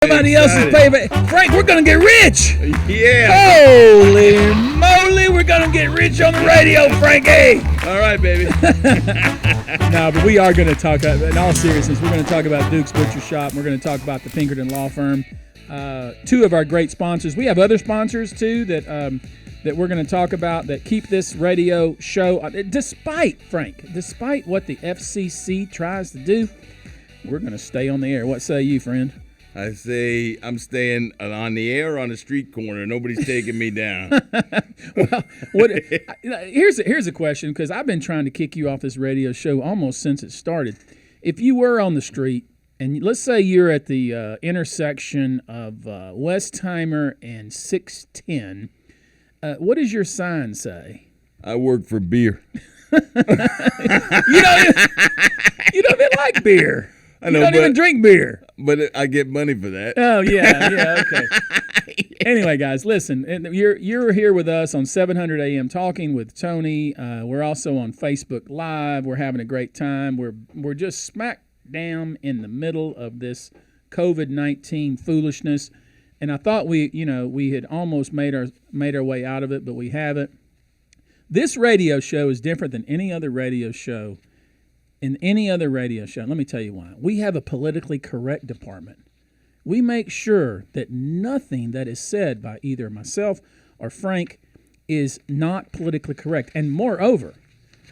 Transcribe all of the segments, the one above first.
Somebody else's payment. Frank, we're going to get rich. Yeah. Holy moly, we're going to get rich on the radio, Frankie. All right, baby. No, but we are going to talk, in all seriousness, we're going to talk about Duke's Butcher Shop. We're going to talk about the Pinkerton Law Firm. Two of our great sponsors. We have other sponsors, too, that we're going to talk about that keep this radio show, despite what the FCC tries to do, we're going to stay on the air. What say you, friend? I say I'm staying on the air on a street corner. Nobody's taking me down. Well, here's a question, because I've been trying to kick you off this radio show almost since it started. If you were on the street, and let's say you're at the intersection of Westheimer and 610, what does your sign say? I work for beer. You don't even like beer. I know, you don't even drink beer. But I get money for that. Oh, yeah, okay. Anyway, guys, listen, you're here with us on 700 AM Talking with Tony. We're also on Facebook Live. We're having a great time. We're just smack down in the middle of this COVID-19 foolishness, and I thought we had almost made our way out of it, but we haven't. This radio show is different than any other radio show. In any other radio show, let me tell you why. We have a politically correct department. We make sure that nothing that is said by either myself or Frank is not politically correct. And moreover,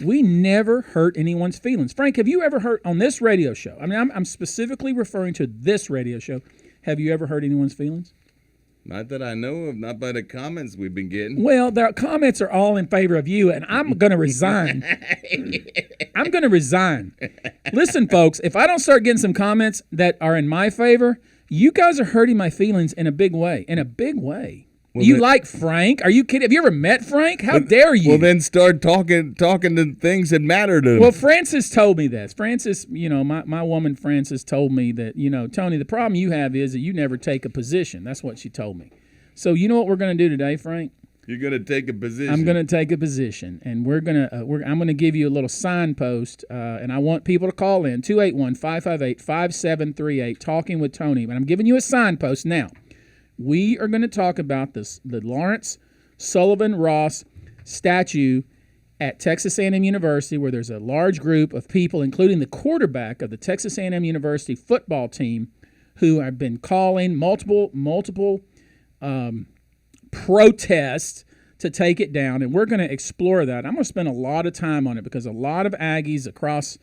we never hurt anyone's feelings. Frank, have you ever hurt on this radio show? I mean, I'm specifically referring to this radio show. Have you ever hurt anyone's feelings? Not that I know of, not by the comments we've been getting. Well, the comments are all in favor of you, and I'm going to resign. I'm going to resign. Listen, folks, if I don't start getting some comments that are in my favor, you guys are hurting my feelings in a big way. In a big way. Well, you like Frank? Are you kidding? Have you ever met Frank? How dare you? Well, then start talking to things that matter to them. Well, Frances told me this. Frances, my woman Frances told me that, Tony, the problem you have is that you never take a position. That's what she told me. So you know what we're going to do today, Frank? You're going to take a position. I'm going to take a position, and I'm going to give you a little signpost, and I want people to call in, 281-558-5738, Talking with Tony. But I'm giving you a signpost now. We are going to talk about the Lawrence Sullivan Ross statue at Texas A&M University, where there's a large group of people, including the quarterback of the Texas A&M University football team, who have been calling multiple protests to take it down, and we're going to explore that. I'm going to spend a lot of time on it because a lot of Aggies across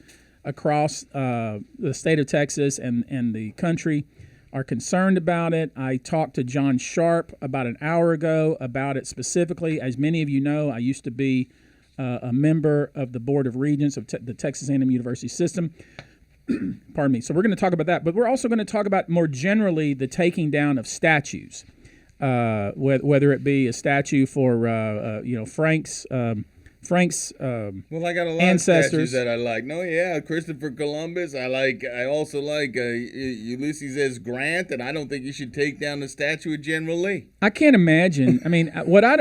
the state of Texas and the country are concerned about it. I talked to John Sharp about an hour ago about it specifically. As many of you know, I used to be a member of the Board of Regents of the Texas A&M University system. Pardon me. So we're going to talk about that, but we're also going to talk about more generally the taking down of statues, whether it be a statue for Frank's well, I got a lot ancestors. Of statues that I like. No, yeah, Christopher Columbus. I also like Ulysses S. Grant, and I don't think you should take down the statue of General Lee. I can't imagine. I mean, what I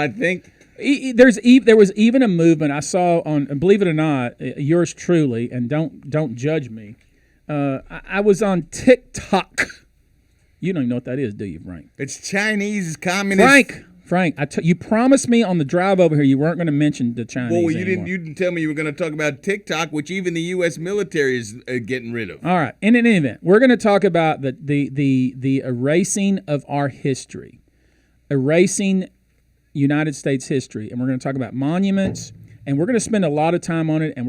think. There was even a movement I saw on, believe it or not, yours truly, and don't judge me. I was on TikTok. You don't even know what that is, do you, Frank? It's Chinese communist. Frank, you promised me on the drive over here you weren't going to mention the Chinese anymore. You didn't tell me you were going to talk about TikTok, which even the U.S. military is getting rid of. All right. In any event, we're going to talk about the erasing of our history, erasing United States history, and we're going to talk about monuments, and we're going to spend a lot of time on it, and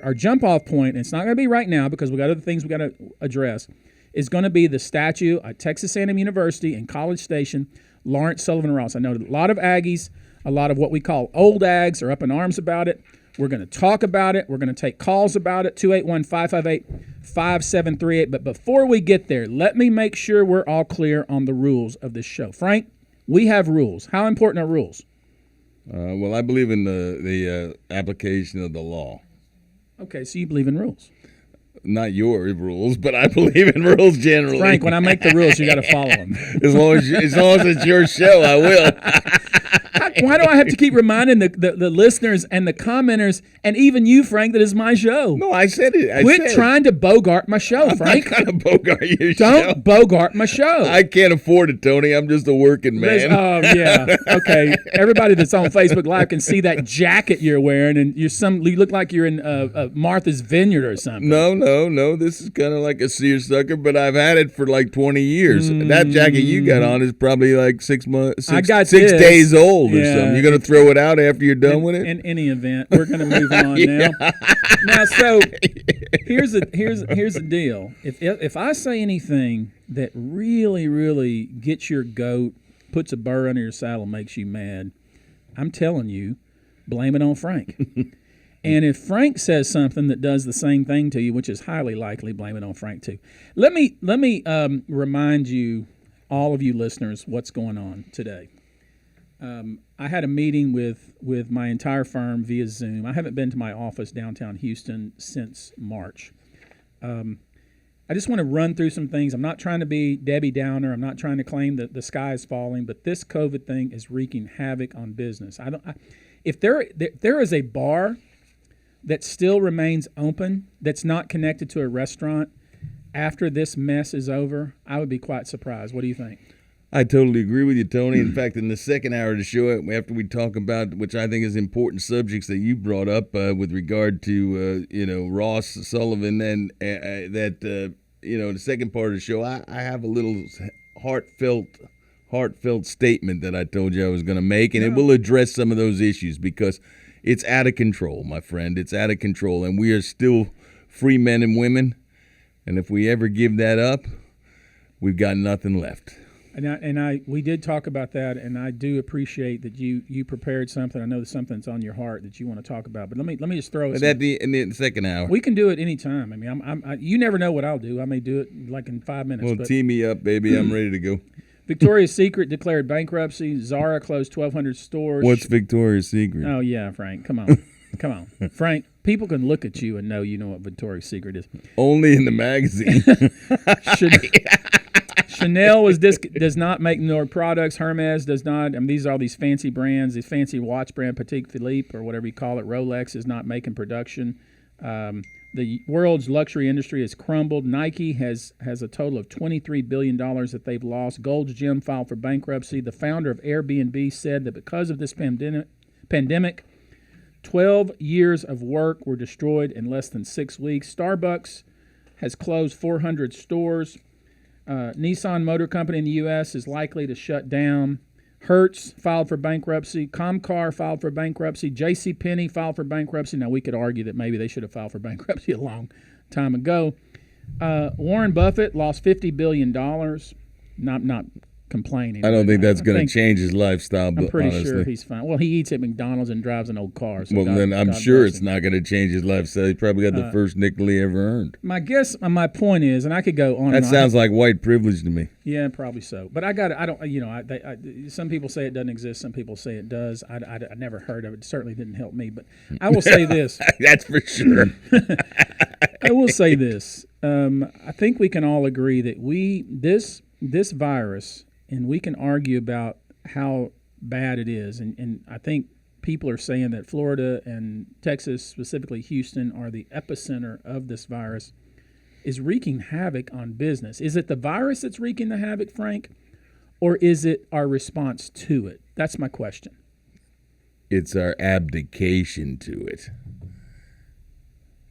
our jump-off point, and it's not going to be right now because we got other things we got to address, is going to be the statue at Texas A&M University in College Station, Lawrence Sullivan Ross. I know that a lot of Aggies, a lot of what we call old Ags are up in arms about it. We're going to talk about it. We're going to take calls about it, 281-558-5738. But before we get there, let me make sure we're all clear on the rules of this show. Frank, we have rules. How important are rules? Well, I believe in the application of the law. Okay, so you believe in rules. Not your rules, but I believe in rules generally. Frank, when I make the rules, you got to follow them. As long as it's your show, I will. Why do I have to keep reminding the listeners and the commenters and even you, Frank, that it's my show? No, I said it. Quit trying to bogart my show, Frank. I'm not going to bogart your Don't show. bogart my show. I can't afford it, Tony. I'm just a working man. Oh, yeah. Okay. Everybody that's on Facebook Live can see that jacket you're wearing, and you look like you're in Martha's Vineyard or something. No. This is kind of like a seersucker, but I've had it for like 20 years. That jacket you got on is probably like 6 months, six days old or something. You're going to throw it out after you're done with it? In any event, we're going to move on now. Now, so here's the deal. If I say anything that really gets your goat, puts a burr under your saddle, makes you mad, I'm telling you, blame it on Frank. And if Frank says something that does the same thing to you, which is highly likely, blame it on Frank too. Let me remind you, all of you listeners, what's going on today. I had a meeting with my entire firm via Zoom. I haven't been to my office downtown Houston since March. I just want to run through some things. I'm not trying to be Debbie Downer. I'm not trying to claim that the sky is falling, but this COVID thing is wreaking havoc on business. If there is a bar that still remains open, that's not connected to a restaurant, after this mess is over, I would be quite surprised. What do you think? I totally agree with you, Tony. In fact, in the second hour of the show, after we talk about, which I think is important subjects that you brought up with regard to, Ross Sullivan, and the second part of the show, I have a little heartfelt statement that I told you I was going to make, and it will address some of those issues because it's out of control, my friend. It's out of control, and we are still free men and women, and if we ever give that up, we've got nothing left. We did talk about that, and I do appreciate that you prepared something. I know there's something that's on your heart that you want to talk about, but let me just throw it. In the second hour, we can do it anytime. I mean, you never know what I'll do. I may do it like in 5 minutes. Well, tee me up, baby. I'm ready to go. Victoria's Secret declared bankruptcy. Zara closed 1,200 stores. What's Victoria's Secret? Oh yeah, Frank. Come on, Frank. People can look at you and know you know what Victoria's Secret is. Only in the magazine. Chanel does not make more products. Hermes does not. I mean, these are all these fancy brands, these fancy watch brand, Patek Philippe or whatever you call it. Rolex is not making production. The world's luxury industry has crumbled. Nike has a total of $23 billion that they've lost. Gold's Gym filed for bankruptcy. The founder of Airbnb said that because of this pandemic, 12 years of work were destroyed in less than 6 weeks. Starbucks has closed 400 stores. Nissan Motor Company in the U.S. is likely to shut down. Hertz filed for bankruptcy. Comcar filed for bankruptcy. JCPenney filed for bankruptcy. Now, we could argue that maybe they should have filed for bankruptcy a long time ago. Warren Buffett lost $50 billion. Not complaining. I don't think that's going to change his lifestyle. I'm pretty honestly. sure he's fine. Well, he eats at McDonald's and drives an old car. So then I'm sure it's not going to change his lifestyle. He probably got the first nickel he ever earned. My point is, and I could go on. That sounds like white privilege to me. Yeah, probably so. But some people say it doesn't exist. Some people say it does. I never heard of it. It certainly didn't help me. But I will say this. That's for sure. I will say this. I think we can all agree that this virus, and we can argue about how bad it is. And I think people are saying that Florida and Texas, specifically Houston, are the epicenter of this virus, is wreaking havoc on business. Is it the virus that's wreaking the havoc, Frank, or is it our response to it? That's my question. It's our abdication to it.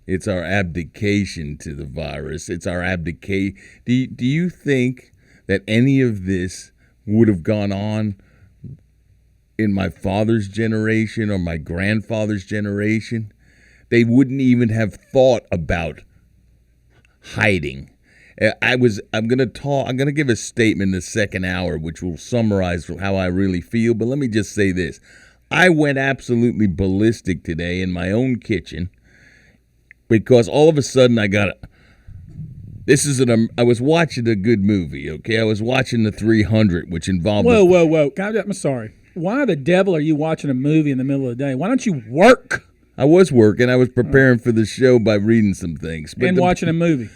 It's our abdication to the virus. It's our abdicate. Do you think that any of this would have gone on in my father's generation or my grandfather's generation? They wouldn't even have thought about hiding. I'm going to give a statement in the second hour which will summarize how I really feel, but let me just say this. I went absolutely ballistic today in my own kitchen because all of a sudden I was watching a good movie, okay? I was watching The 300, which involved... Whoa. I'm sorry. Why the devil are you watching a movie in the middle of the day? Why don't you work? I was working. I was preparing for the show by reading some things. And watching a movie.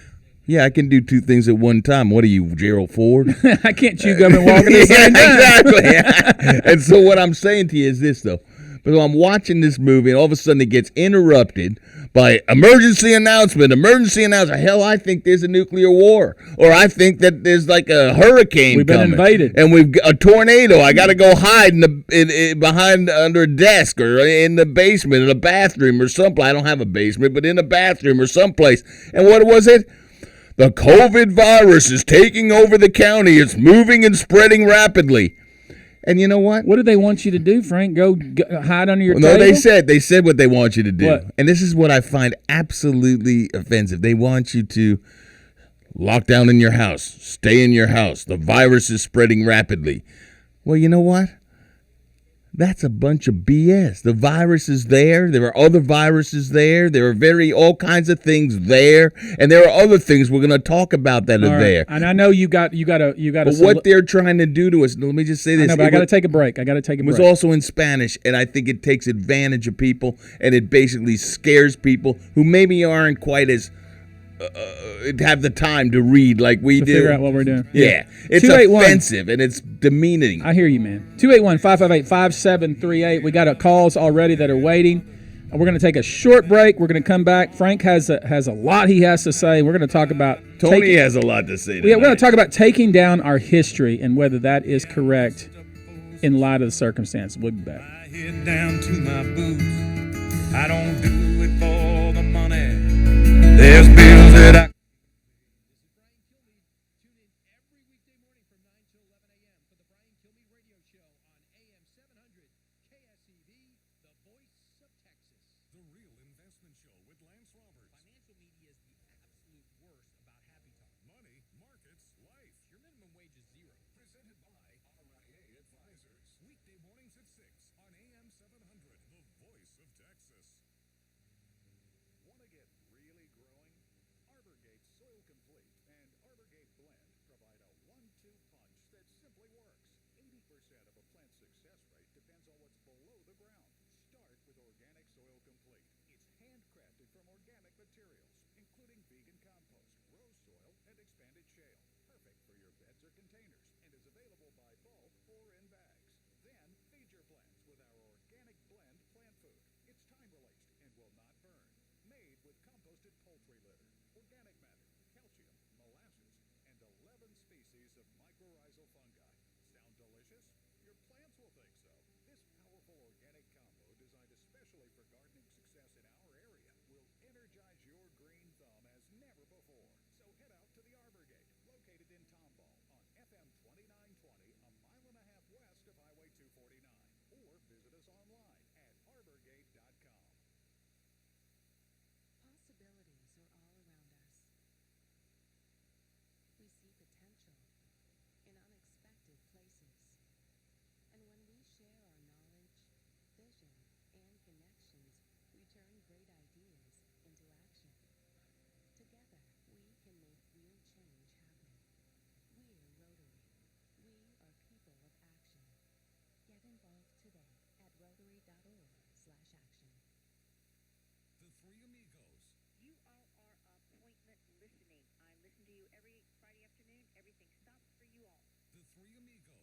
Yeah, I can do two things at one time. What are you, Gerald Ford? I can't chew gum and walk at the same time. Exactly. And so what I'm saying to you is this, though. But I'm watching this movie, and all of a sudden it gets interrupted by emergency announcement. Hell, I think there's a nuclear war, or I think that there's like a hurricane. We've been coming, invaded, and we've got a tornado. I got to go hide behind under a desk or in the basement in a bathroom or someplace. I don't have a basement, but in a bathroom or someplace. And what was it? The COVID virus is taking over the county. It's moving and spreading rapidly. And you know what? What do they want you to do, Frank? Go hide under your table? No, they said what they want you to do. What? And this is what I find absolutely offensive. They want you to lock down in your house, stay in your house. The virus is spreading rapidly. Well, you know what? That's a bunch of BS. The virus is there. There are other viruses there. There are all kinds of things there, and there are other things we're going to talk about that are there. And I know you got. But what they're trying to do to us. Let me just say this. But I got to take a break. It was also in Spanish, and I think it takes advantage of people, and it basically scares people who maybe aren't quite as have the time to read like we do. Figure out what we're doing. Yeah. It's offensive and it's demeaning. I hear you, man. 281-558-5738. We got calls already that are waiting. We're going to take a short break. We're going to come back. Frank has a lot he has to say. We're going to talk about Tony has a lot to say tonight. Yeah, we're going to talk about taking down our history and whether that is correct in light of the circumstance. We'll be back. I head down to my boots. I don't do it for the money. There's bills that I... Tune in every weekday morning from 9 to 11 a.m. for the Brian Kilmeade Radio Show on AM 700 KSEV, the voice of Texas. The Real Investment Show with Lance Roberts. Financial media is the absolute worst about happy talk. Money, markets, life. Your minimum wage is zero. Presented by RIA Advisors. Weekday mornings at 6 on AM 700. The voice of Texas. Want to get really growing? Arborgate Soil Complete and Arborgate Blend provide a 1-2 punch that simply works. 80% of a plant's success rate depends on what's below the ground. Start with Organic Soil Complete. It's handcrafted from organic materials, including vegan compost, rose soil, and expanded shale. Perfect for your beds or containers, and is available by bulk or in bags. Then feed your plants with our Organic Blend plant food. It's time-released and will not burn. Made with composted poultry litter, organic matter, calcium, molasses, and 11 species of mycorrhizal fungi. Sound delicious? Your plants will think so. This powerful organic combo, designed especially for gardening success in our area, will energize your green thumb as never before. So head out to the Arborgate, located in Tomball on FM 2920, a mile and a half west of Highway 249, or visit us online at arborgate.com. Possibilities are all around us. We see potential in unexpected places. And when we share our knowledge, vision, and connections, we turn great ideas into action. Together, we can make real change happen. We're Rotary. We are people of action. Get involved today at rotary.org/action. The Three Amigos. You all are appointment listening. I listen to you every Friday afternoon. Everything stops for you all. The Three Amigos.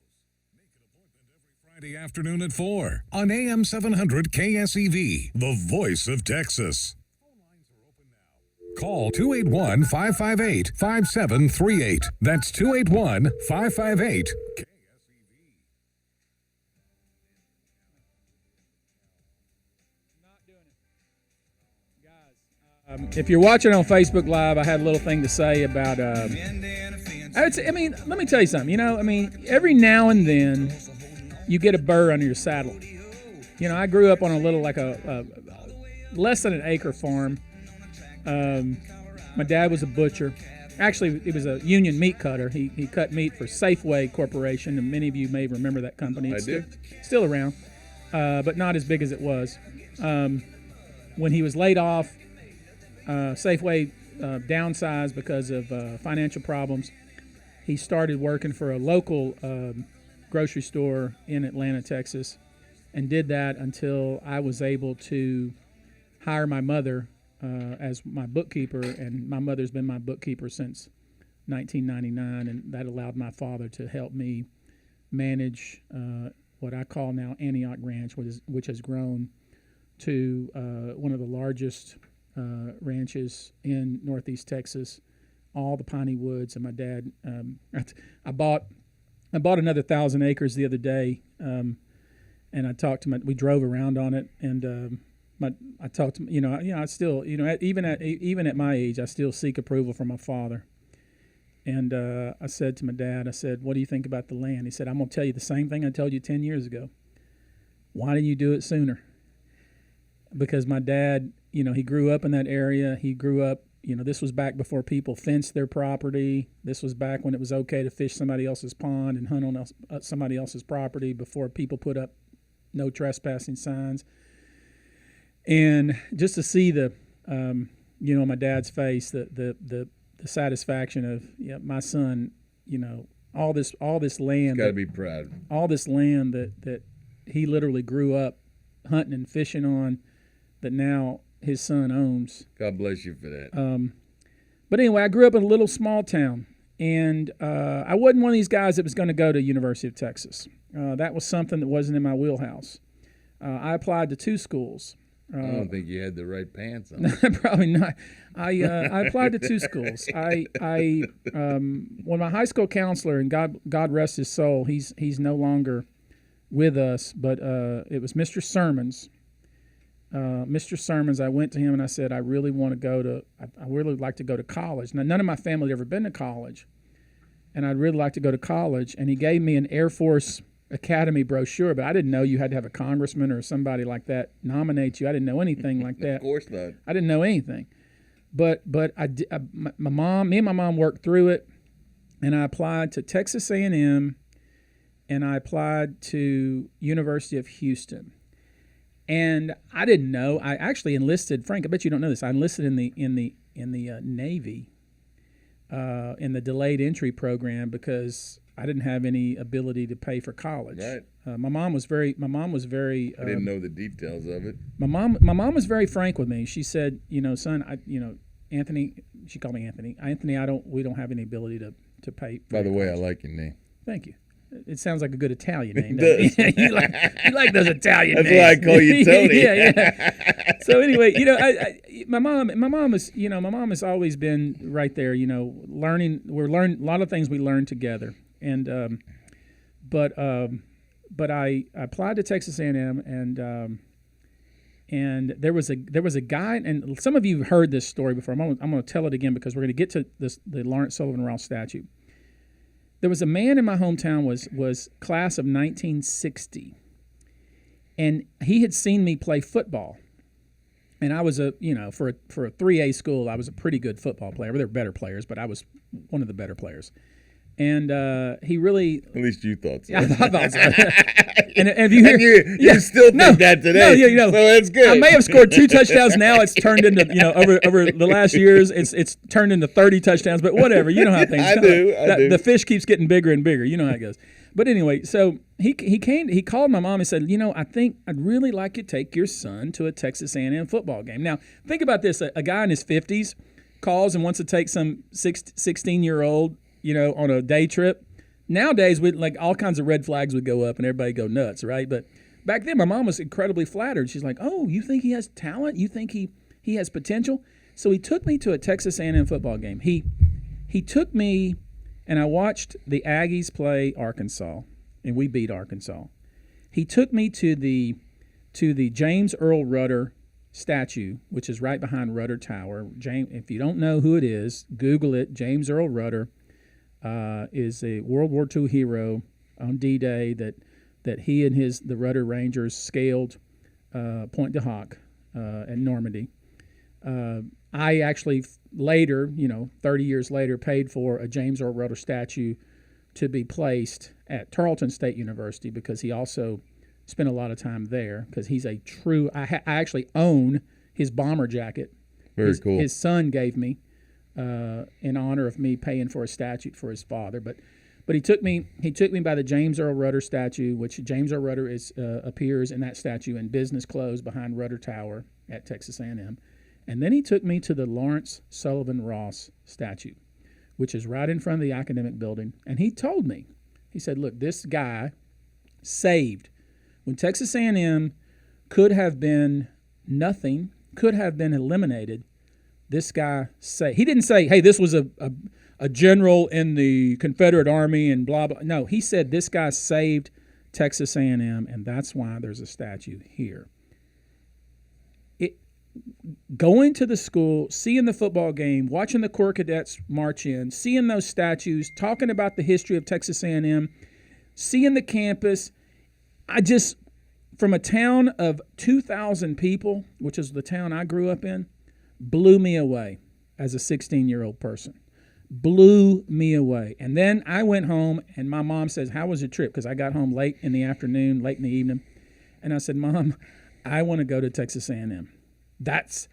Make an appointment every Friday afternoon at 4 on AM 700 KSEV, the voice of Texas. Phone lines are open now. Call 281-558-5738. That's 281-558-KSEV. Not doing it. Guys, if you're watching on Facebook Live, I had a little thing to say about. Let me tell you something. Every now and then, you get a burr under your saddle. I grew up on a little, like a less than an acre farm. My dad was a butcher. Actually, he was a union meat cutter. He cut meat for Safeway Corporation, and many of you may remember that company. It's still around, but not as big as it was. When he was laid off, Safeway downsized because of financial problems. He started working for a local grocery store in Atlanta, Texas, and did that until I was able to hire my mother as my bookkeeper, and my mother's been my bookkeeper since 1999, and that allowed my father to help me manage what I call now Antioch Ranch, which has grown to one of the largest ranches in Northeast Texas, all the piney woods. And my dad, I bought another 1,000 acres the other day, and I talked to we drove around on it, and I talked to I still even at my age I still seek approval from my father. And I said to my dad, I said, "What do you think about the land?" He said, "I'm going to tell you the same thing I told you 10 years ago. Why didn't you do it sooner?" Because my dad, he grew up in that area. He grew up, this was back before people fenced their property. This was back when it was okay to fish somebody else's pond and hunt on somebody else's property, before people put up no trespassing signs. And just to see my dad's face, the satisfaction of my son, all this land. Got to be proud. All this land that he literally grew up hunting and fishing on, that now his son owns. God bless you for that. But anyway, I grew up in a little small town, and I wasn't one of these guys that was going to go to University of Texas. That was something that wasn't in my wheelhouse. I applied to 2 schools. I don't think you had the right pants on. Probably not. I applied to 2 schools. When my high school counselor, and God rest his soul, he's no longer with us, but it was Mr. Sermons. Mr. Sermons, I went to him and I said, I really like to go to college. Now, none of my family had ever been to college, and I'd really like to go to college. And he gave me an Air Force Academy brochure, but I didn't know you had to have a congressman or somebody like that nominate you. I didn't know anything like that. Of course not. I didn't know anything. But my mom worked through it, and I applied to Texas A&M, and I applied to University of Houston. And I didn't know. I actually enlisted. Frank, I bet you don't know this. I enlisted in the Navy, in the delayed entry program, because I didn't have any ability to pay for college. Right. My mom was very. I didn't know the details of it. My mom was very frank with me. She said, son, Anthony. She called me Anthony. Anthony, we don't have any ability to pay. By the way, I like your name. Thank you. It sounds like a good Italian name. It does. you like those Italian names. That's why I call you Tony. yeah. So anyway, my mom has always been right there. Learning. A lot of things we learn together. And but I applied to Texas A&M, and there was a guy, and some of you have heard this story before. I'm going to tell it again, because we're going to get to the Lawrence Sullivan Ross statue. There was a man in my hometown, was class of 1960, and he had seen me play football, and I was for a 3A school, I was a pretty good football player. There were better players, but I was one of the better players. And he really... At least you thought so. Yeah, I thought so. and if you hear... you still think that today. No, so it's good. I may have scored 2 touchdowns now. It's turned into, over the last years, it's turned into 30 touchdowns. But whatever, you know how things go. I do. The fish keeps getting bigger and bigger. You know how it goes. But anyway, so he called my mom and said, I think I'd really like you to take your son to a Texas A&M football game. Now, think about this. A guy in his 50s calls and wants to take some 16-year-old, on a day trip. Nowadays, all kinds of red flags would go up and everybody go nuts, right? But back then, my mom was incredibly flattered. She's like, "Oh, you think he has talent? You think he has potential?" So he took me to a Texas A&M football game. He took me, and I watched the Aggies play Arkansas, and we beat Arkansas. He took me to the James Earl Rudder statue, which is right behind Rudder Tower. If you don't know who it is, Google it. James Earl Rudder is a World War II hero on D-Day that he and the Rudder Rangers scaled Pointe du Hoc at Normandy. I actually later, 30 years later, paid for a James Earl Rudder statue to be placed at Tarleton State University, because he also spent a lot of time there, because he's a true... I actually own his bomber jacket. Very cool. His son gave me in honor of me paying for a statue for his father. But he took me by the James Earl Rudder statue, which James Earl Rudder appears in that statue in business clothes behind Rudder Tower at Texas A&M. And then he took me to the Lawrence Sullivan Ross statue, which is right in front of the academic building. And he told me, he said, look, this guy saved. When Texas A&M could have been nothing, could have been eliminated, this guy saved. He didn't say, hey, this was a general in the Confederate Army and blah, blah. No, he said this guy saved Texas A&M, and that's why there's a statue here. Going to the school, seeing the football game, watching the Corps Cadets march in, seeing those statues, talking about the history of Texas A&M, seeing the campus, from a town of 2,000 people, which is the town I grew up in, blew me away as a 16-year-old person. Blew me away. And then I went home, and my mom says, how was your trip? Because I got home late in the afternoon, late in the evening. And I said, Mom, I want to go to Texas A&M. That's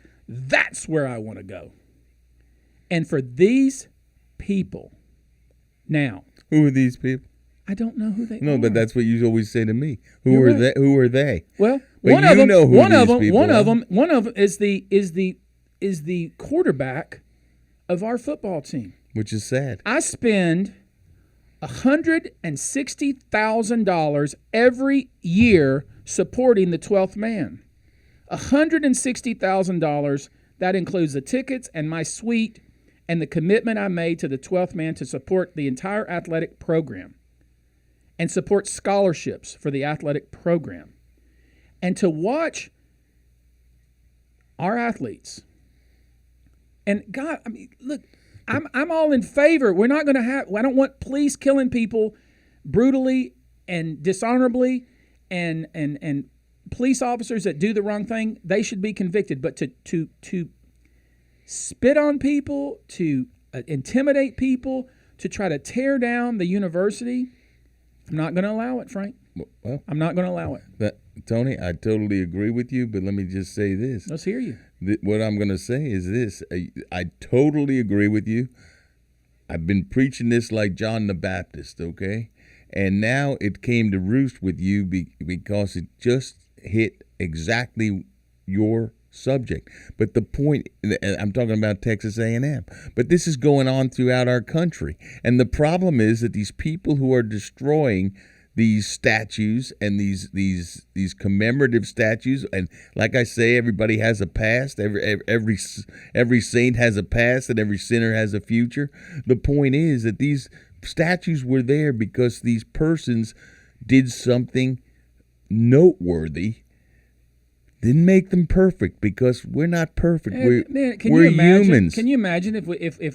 where I want to go. And for these people, now. Who are these people? I don't know who they are. No, but that's what you always say to me. Who You're are right. they? Who are they? Well, But one you of them, know who one of these them, people one of are. them, one of them is the quarterback of our football team. Which is sad. I spend $160,000 every year supporting the 12th man. $160,000. That includes the tickets and my suite and the commitment I made to the 12th man to support the entire athletic program and support scholarships for the athletic program. And to watch our athletes. And God, I mean, look, I'm all in favor. We're not going to have, I don't want police killing people brutally and dishonorably, and police officers that do the wrong thing, they should be convicted. But to spit on people, to intimidate people, to try to tear down the university, I'm not going to allow it, Frank. Well, I'm not going to allow it. Tony, I totally agree with you, but let me just say this. Let's hear you. What I'm going to say is this. I totally agree with you. I've been preaching this like John the Baptist, okay? And now it came to roost with you because it just hit exactly your subject. But the point, I'm talking about Texas A&M, but this is going on throughout our country. And the problem is that these people who are destroying these statues and these commemorative statues, and like I say, everybody has a past. Every saint has a past, and every sinner has a future. The point is that these statues were there because these persons did something noteworthy. Didn't make them perfect, because we're not perfect. We're humans. Can you imagine if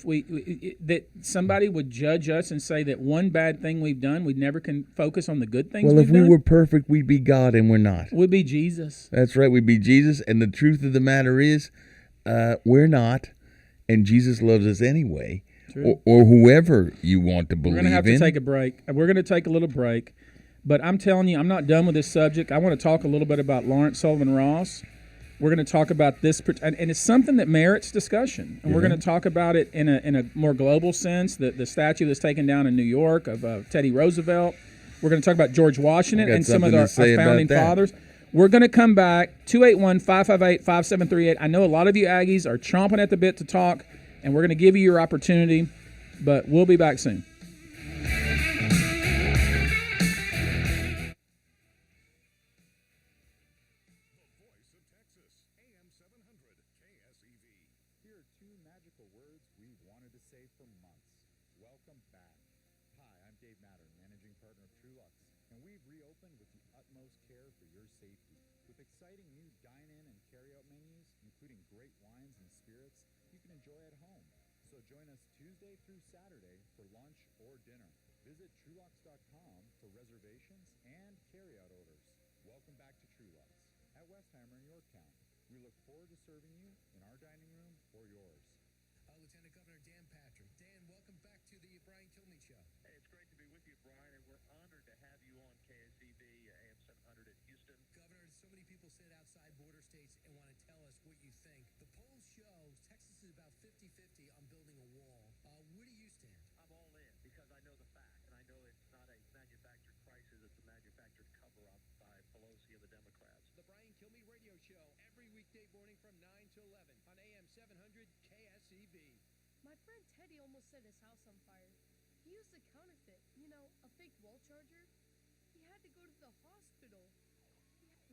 we that somebody would judge us and say that one bad thing we've done, we never can focus on the good things Well, we've if we done? were perfect, we'd be God, and we're not. We'd be Jesus. That's right, we'd be Jesus. And the truth of the matter is, we're not, and Jesus loves us anyway. Or whoever you want to believe in. We're going to have to take a break. We're going to take a little break. But I'm telling you, I'm not done with this subject. I want to talk a little bit about Lawrence Sullivan Ross. We're going to talk about this, and it's something that merits discussion. And we're going to talk about it in a more global sense, the statue that's taken down in New York of Teddy Roosevelt. We're going to talk about George Washington and some of our founding fathers. We're going to come back, 281-558-5738. I know a lot of you Aggies are chomping at the bit to talk, and we're going to give you your opportunity, but we'll be back soon. Show every weekday morning from 9 to 11 on AM 700 KSEV. My friend Teddy almost set his house on fire. He used a counterfeit, a fake wall charger. He had to go to the hospital.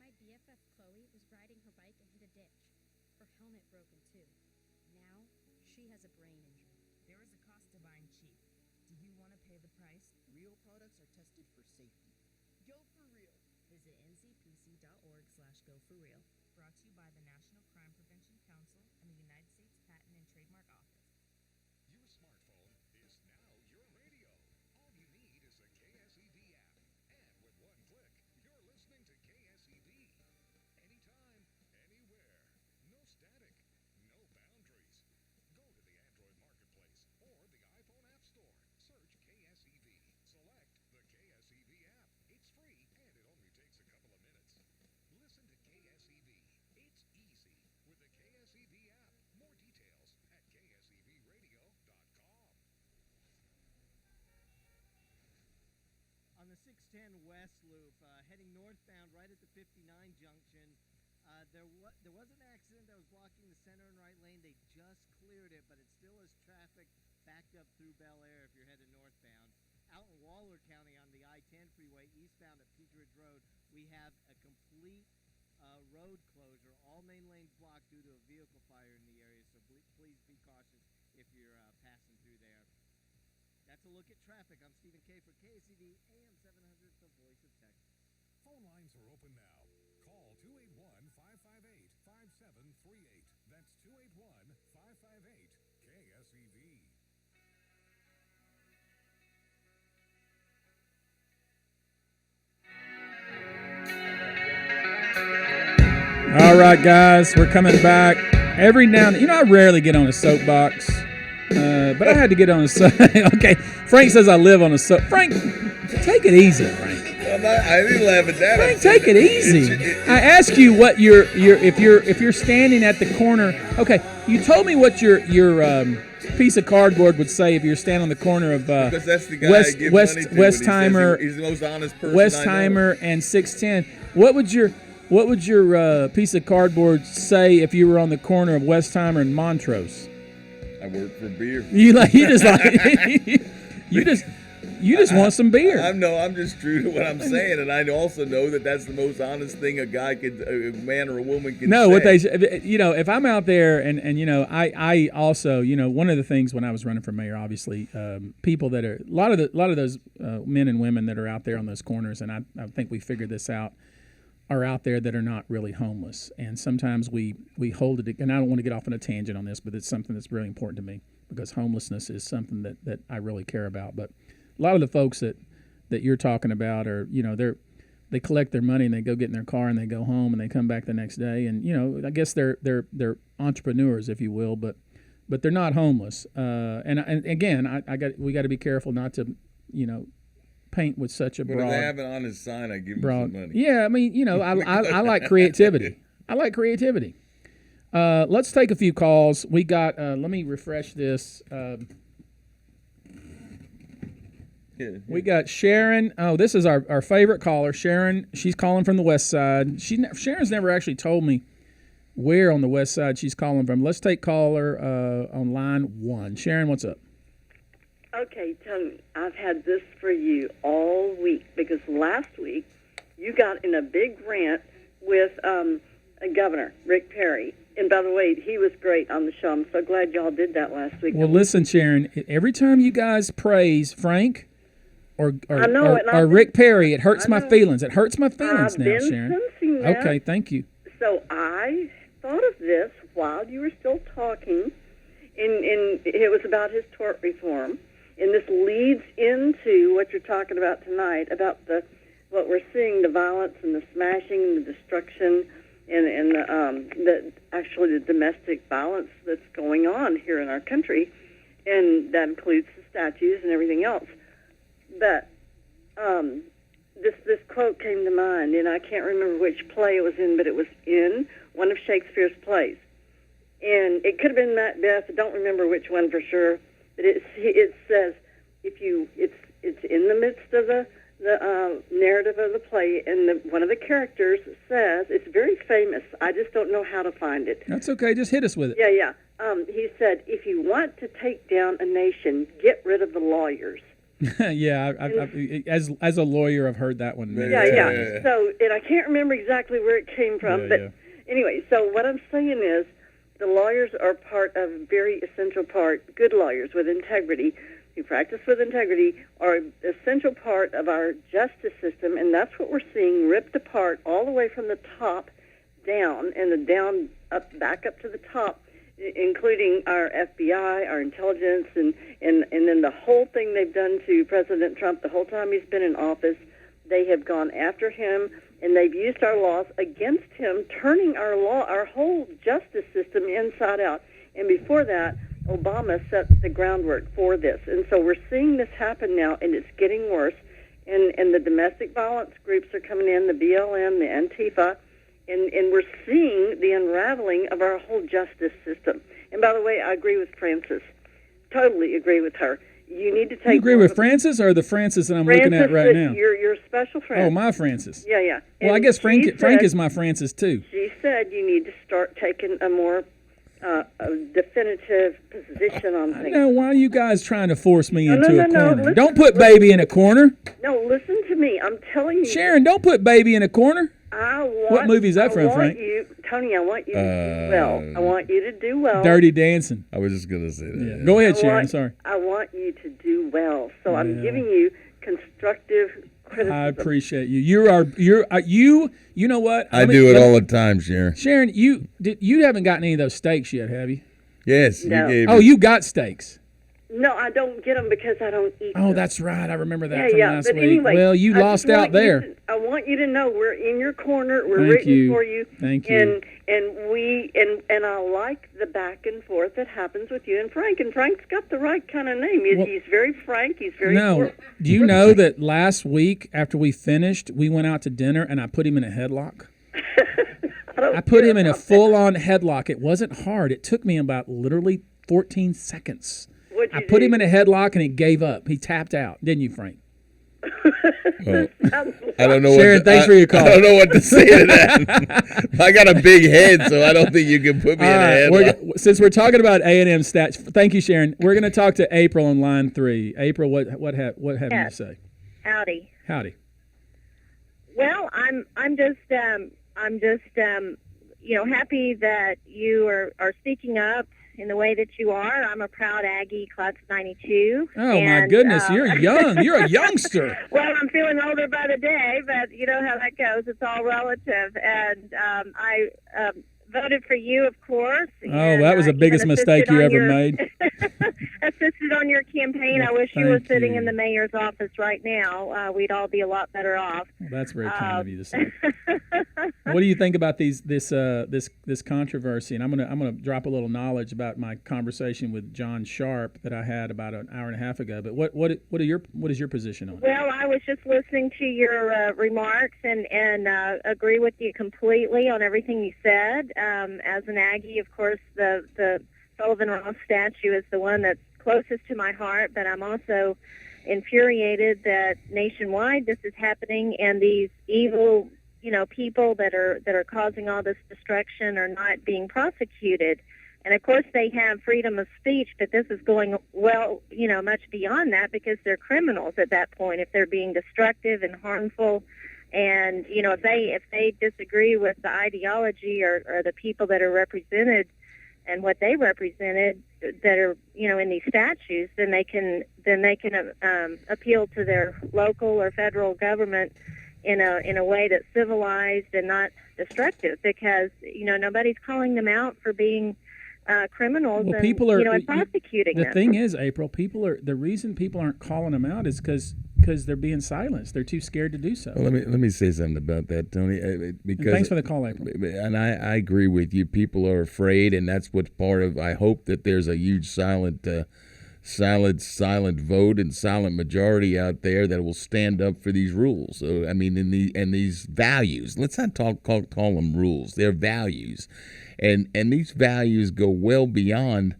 My BFF Chloe was riding her bike and hit a ditch. Her helmet broken too. Now, she has a brain injury. There is a cost to buying cheap. Do you want to pay the price? Real products are tested for safety. Go for real. Visit ncpc.org/goforreal. Brought to you by the National Crime Prevention Council and the United States Patent and Trademark Office. Your smartphone is now your radio. All you need is a KSEV app. And with one click, you're listening to KSEV. Anytime, anywhere. No static, no boundaries. Go to the Android Marketplace or the iPhone App Store. Search KSEV. Select the KSEV app. It's free and it only takes a couple of minutes. Listen to KSEV. It's easy with the KSEV app. More details at ksevradio.com. On the 610 West Loop, heading northbound right at the 59 junction, there was an accident that was blocking the center and right lane. They just cleared it, but it still is traffic backed up through Bel Air if you're headed northbound. Out in Waller County on the I-10 freeway eastbound at Peak Ridge Road, we have a complete road closure. All main lanes blocked due to a vehicle fire in the area, so please be cautious if you're passing through there. That's a look at traffic. I'm Stephen K. for KCV AM 700, the voice of Texas. Phone lines are open now. Call 281-558-5738. That's 281-558-KSEV. All right, guys, we're coming back. Every now and then, I rarely get on a soapbox, but I had to get on a soapbox. Okay, Frank says I live on a soapbox. Frank, take it easy, Frank. I didn't laugh at that. Frank, take it easy. I asked you what if you're standing at the corner. Okay, you told me what your piece of cardboard would say if you're standing on the corner of because that's the guy I give money to Westheimer. He's the most honest person Westheimer and 610. What would your piece of cardboard say if you were on the corner of Westheimer and Montrose? I work for beer. You just want some beer. I'm just true to what I'm saying, and I also know that that's the most honest thing a man or a woman can say. No, what they, if I'm out there and I also, one of the things when I was running for mayor, obviously, people that are a lot of those men and women that are out there on those corners, and I think we figured this out, are out there that are not really homeless. And sometimes we hold it, and I don't want to get off on a tangent on this, but it's something that's really important to me because homelessness is something that I really care about. But a lot of the folks that you're talking about are, they collect their money and they go get in their car and they go home and they come back the next day. And, I guess they're entrepreneurs, if you will, but they're not homeless. And again, we got to be careful not to, paint with such a broad. But if they have it on his sign, I give them some money. Yeah, I mean, I like creativity. Let's take a few calls. We got. Let me refresh this. We got Sharon. Oh, this is our favorite caller, Sharon. She's calling from the west side. Sharon's never actually told me where on the west side she's calling from. Let's take caller on line 1. Sharon, what's up? Okay, Tony, I've had this for you all week because last week you got in a big rant with Governor Rick Perry. And by the way, he was great on the show. I'm so glad y'all did that last week. Well, listen, Sharon, every time you guys praise Frank or Rick Perry, it hurts my feelings. It hurts my feelings now, Sharon. Sensing that. Okay, thank you. So I thought of this while you were still talking, and it was about his tort reform. And this leads into what you're talking about tonight, about what we're seeing, the violence and the smashing and the destruction and the domestic violence that's going on here in our country. And that includes the statues and everything else. But this quote came to mind, and I can't remember which play it was in, but it was in one of Shakespeare's plays. And it could have been Macbeth. I don't remember which one for sure. But it says, it's in the midst of the narrative of the play, and one of the characters says, it's very famous. I just don't know how to find it. That's okay. Just hit us with it. Yeah. He said, if you want to take down a nation, get rid of the lawyers. Yeah, as a lawyer, I've heard that one. Yeah. So, and I can't remember exactly where it came from, but anyway, so what I'm saying is the lawyers are part of a very essential part. Good lawyers with integrity, who practice with integrity, are an essential part of our justice system, and that's what we're seeing ripped apart all the way from the top down, and the down up back up to the top, including our FBI, our intelligence, and then the whole thing they've done to President Trump the whole time he's been in office. They have gone after him, and they've used our laws against him, turning our whole justice system inside out. And before that, Obama set the groundwork for this. And so we're seeing this happen now, and it's getting worse. And the domestic violence groups are coming in, the BLM, the Antifa, and we're seeing the unraveling of our whole justice system. And by the way, I agree with Frances. Totally agree with her. You need to take. You agree with Frances or the Frances that I'm looking at right now? Your special friend. Oh, my Frances. Yeah. Well, I guess Frank is my Frances too. She said you need to start taking a more a definitive position on things. Now, why are you guys trying to force me into a corner? Listen, don't put baby in a corner. No, listen to me. I'm telling you. Sharon, don't put baby in a corner. What movie is that from, Frank? Tony, I want you to do well. I want you to do well. Dirty Dancing. I was just going to say that. Yeah. Go ahead, Sharon. Sorry. I want you to do well. So I'm giving you constructive criticism. I appreciate you. You know what? I do it all the time, Sharon. Sharon, you haven't gotten any of those steaks yet, have you? Yes, No. you gave Oh, you got steaks. No, I don't get them because I don't eat them. Oh, that's right. I remember that from last but week. Anyway, well, you lost out there. I want you to know we're in your corner. We're Thank rooting you. for you. Thank you. And I like the back and forth that happens with you and Frank. And Frank's got the right kind of name. He's very frank. He's very. No. Do you know that last week after we finished, we went out to dinner and I put him in a headlock? I put him in a full-on headlock. It wasn't hard. It took me about literally 14 seconds. I put him in a headlock and he gave up. He tapped out. Didn't you, Frank? Well, I don't know. Sharon, thanks for your call. I don't know what to say to that. I got a big head, so I don't think you can put me in a headlock. Since we're talking about A&M stats, thank you, Sharon. We're going to talk to April on line 3. April, what have you to say? Howdy. Howdy. Well, I'm just happy that you are speaking up in the way that you are. I'm a proud Aggie, class of 92. Oh, my goodness. You're young. You're a youngster. Well, I'm feeling older by the day, but you know how that goes. It's all relative. And I voted for you, of course. Oh, that was the biggest mistake you ever made. Assisted on your campaign. Well, I wish you were thank sitting you. in the mayor's office right now. We'd all be a lot better off. Well, that's very kind of you to say. What do you think about this controversy? And I'm gonna drop a little knowledge about my conversation with John Sharp that I had about an hour and a half ago. But what is your position on it? Well, I was just listening to your remarks and agree with you completely on everything you said. As an Aggie, of course, the Sullivan Ross statue is the one that's closest to my heart, but I'm also infuriated that nationwide this is happening and these evil, people that are causing all this destruction are not being prosecuted. And of course they have freedom of speech, but this is going much beyond that because they're criminals at that point if they're being destructive and harmful. And if they disagree with the ideology or the people that are represented and what they represented that are in these statues, then they can appeal to their local or federal government in a way that's civilized and not destructive, because nobody's calling them out for being criminals and prosecuting them. The thing is, April, the reason people aren't calling them out is because they're being silenced. They're too scared to do so. Well, let me say something about that, Tony. Because thanks for the call, April. And I agree with you. People are afraid, and that's what's part of. I hope that there's a huge silent vote and silent majority out there that will stand up for these rules. So I mean, and these values. Let's not call them rules. They're values, and these values go well beyond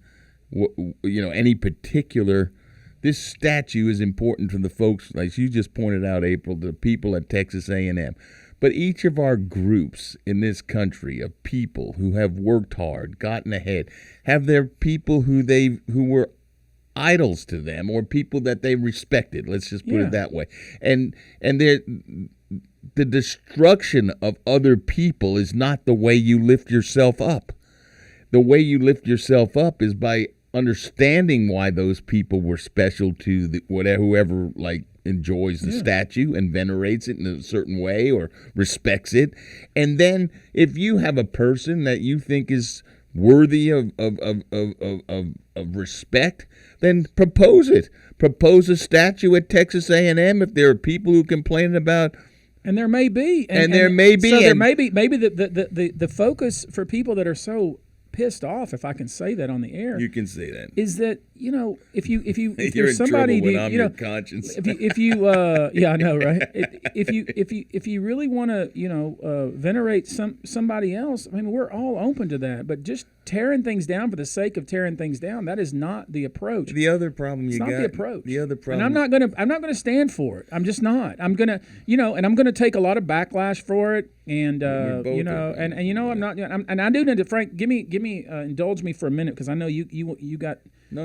any particular. this statue is important to the folks, like you just pointed out, April, the people at Texas A&M. But each of our groups in this country of people who have worked hard, gotten ahead, have their people who were idols to them, or people that they respected. Let's just put it that way. And the destruction of other people is not the way you lift yourself up. The way you lift yourself up is by understanding why those people were special to whoever like enjoys the statue and venerates it in a certain way or respects it. And then if you have a person that you think is worthy of respect, then propose it. Propose a statue at Texas A&M if there are people who complain about. And there may be. And there may be. So there may be. Maybe the focus for people that are so pissed off, if I can say that on the air. You can say that. Is that, if you're you're somebody, in trouble when I'm your conscience. if you yeah, I know, right? If you really want to venerate somebody else, I mean, we're all open to that. But just tearing things down for the sake of tearing things down, that is not the approach. The other problem it's you not got. the approach. The other problem. And I'm not gonna stand for it. I'm just not. I'm gonna and I'm gonna take a lot of backlash for it. And and I'm not. And I do need to, Frank, give me indulge me for a minute, because I know you got. No.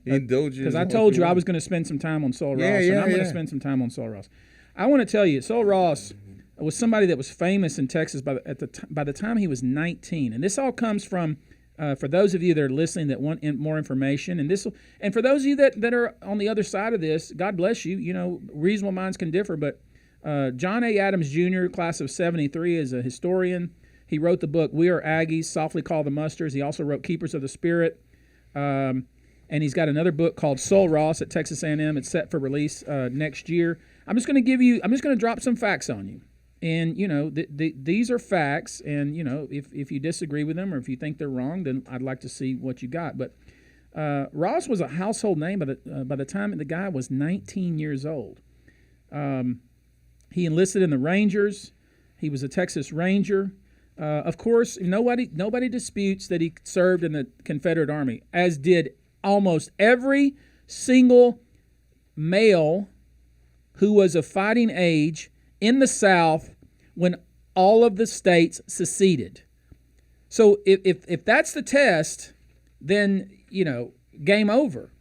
Indulge you. Because I told you I was going to spend some time on Sol Ross, and I'm going to spend some time on Sol Ross. I want to tell you, Sol Ross was somebody that was famous in Texas by the time he was 19, and this all comes from. For those of you that are listening that want more information, and for those of you that are on the other side of this, God bless you. Reasonable minds can differ, but John A. Adams Jr., class of 73, is a historian. He wrote the book We Are Aggies, Softly Call the Musters. He also wrote Keepers of the Spirit. And he's got another book called Sol Ross at Texas A&M. It's set for release next year. I'm just going to drop some facts on you. And, these are facts. And, if you disagree with them or if you think they're wrong, then I'd like to see what you got. But Ross was a household name by the time the guy was 19 years old. He enlisted in the Rangers. He was a Texas Ranger. Of course, nobody disputes that he served in the Confederate Army, as did almost every single male who was of fighting age in the South when all of the states seceded. So if that's the test, then game over.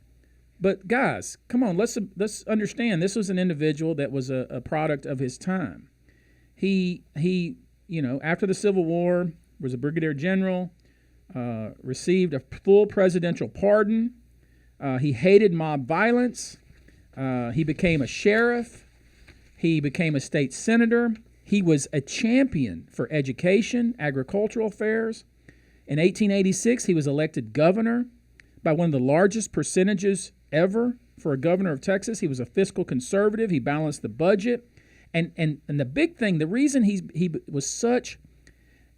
But guys, come on, let's understand, this was an individual that was a product of his time. He after the Civil War, was a brigadier general, received a full presidential pardon. He hated mob violence. He became a sheriff. He became a state senator. He was a champion for education, agricultural affairs. In 1886, he was elected governor by one of the largest percentages ever for a governor of Texas. He was a fiscal conservative. He balanced the budget. And the big thing, the reason he was such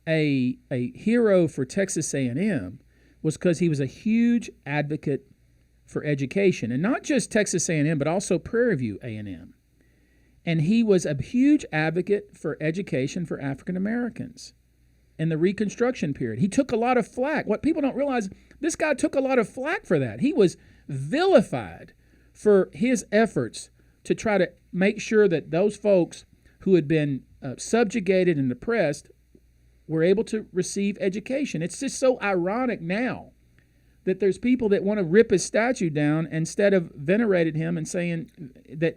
a hero for Texas A&M was because he was a huge advocate for education, and not just Texas A&M, but also Prairie View A&M. And he was a huge advocate for education for African Americans in the Reconstruction period. He took a lot of flack. What people don't realize, this guy took a lot of flack for that. He was vilified for his efforts to try to make sure that those folks who had been subjugated and oppressed were able to receive education. It's just so ironic now that there's people that want to rip his statue down instead of venerating him and saying that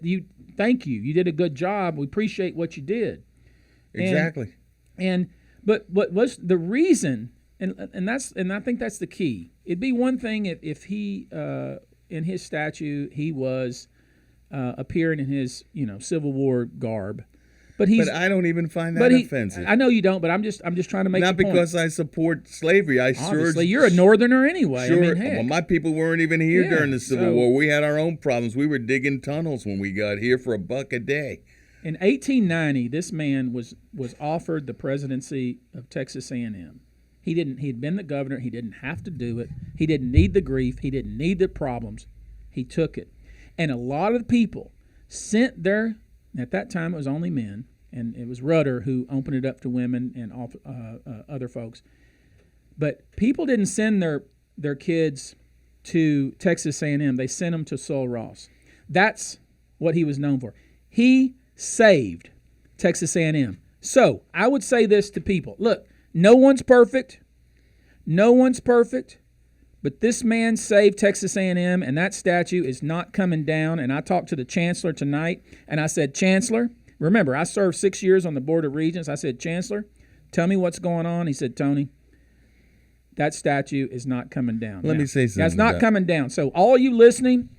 thank you, you did a good job, we appreciate what you did. Exactly. But what was the reason? And I think that's the key. It'd be one thing if he in his statue he was appearing in his Civil War garb. But I don't even find that offensive. I know you don't, but I'm just trying to make not the point. because I support slavery. Obviously, you're a Northerner anyway. Sure. I mean, heck. Well, my people weren't even here during the Civil War. We had our own problems. We were digging tunnels when we got here for $1 a day. In 1890, this man was offered the presidency of Texas A&M. He'd been the governor. He didn't have to do it. He didn't need the grief. He didn't need the problems. He took it. And a lot of the people sent their, at that time it was only men, and it was Rudder who opened it up to women and other folks. But people didn't send their kids to Texas A&M. They sent him to Sul Ross. That's what he was known for. He saved Texas A&M. So I would say this to people. Look, no one's perfect. No one's perfect. But this man saved Texas A&M, and that statue is not coming down. And I talked to the chancellor tonight, and I said, Chancellor, remember, I served 6 years on the Board of Regents. I said, Chancellor, tell me what's going on. He said, Tony, that statue is not coming down. Let me say something. That's not coming down. So all you listening,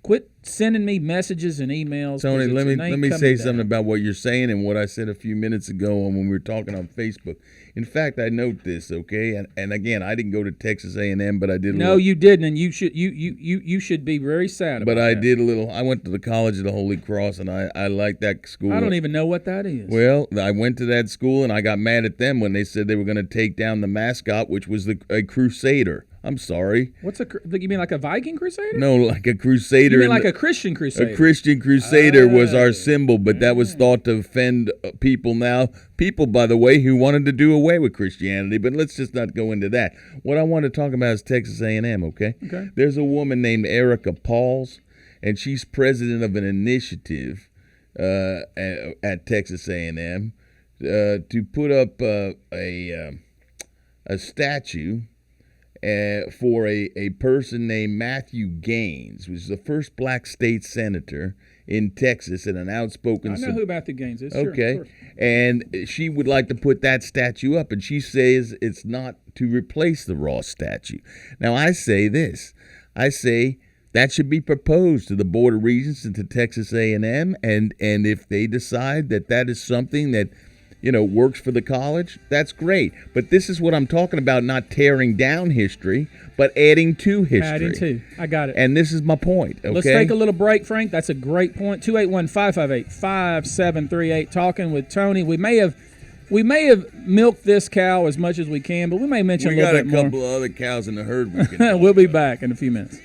quit sending me messages and emails. Tony, let me say something down. about what you're saying and what I said a few minutes ago when we were talking on Facebook. In fact, I note this, okay? And again, I didn't go to Texas A&M, but I did. No, you didn't, and you should be very sad about that. But I that. did a little. I went to the College of the Holy Cross, and I like that school. I don't even know what that is. Well, I went to that school, and I got mad at them when they said they were going to take down the mascot, which was a crusader. I'm sorry. You mean like a Viking crusader? No, like a crusader. You mean like a Christian crusader? A Christian crusader was our symbol, but that was thought to offend people now. People, by the way, who wanted to do away with Christianity, but let's just not go into that. What I want to talk about is Texas A&M, okay? Okay. There's a woman named Erica Pauls, and she's president of an initiative at Texas A&M to put up a statue for a person named Matthew Gaines, who was the first black state senator in Texas and an outspoken. I know who Matthew Gaines is. Okay, sure. And she would like to put that statue up, and she says it's not to replace the Ross statue. Now, I say this. I say that should be proposed to the Board of Regents and to Texas A&M, and if they decide that is something that works for the college, that's great. But this is what I'm talking about, not tearing down history, but adding to history. Adding to. I got it. And this is my point, okay? Let's take a little break, Frank. That's a great point. 281-558-5738. Talking with Tony. We may have milked this cow as much as we can, but we may mention a little bit more. We got a couple of other cows in the herd we can We'll be back in a few minutes.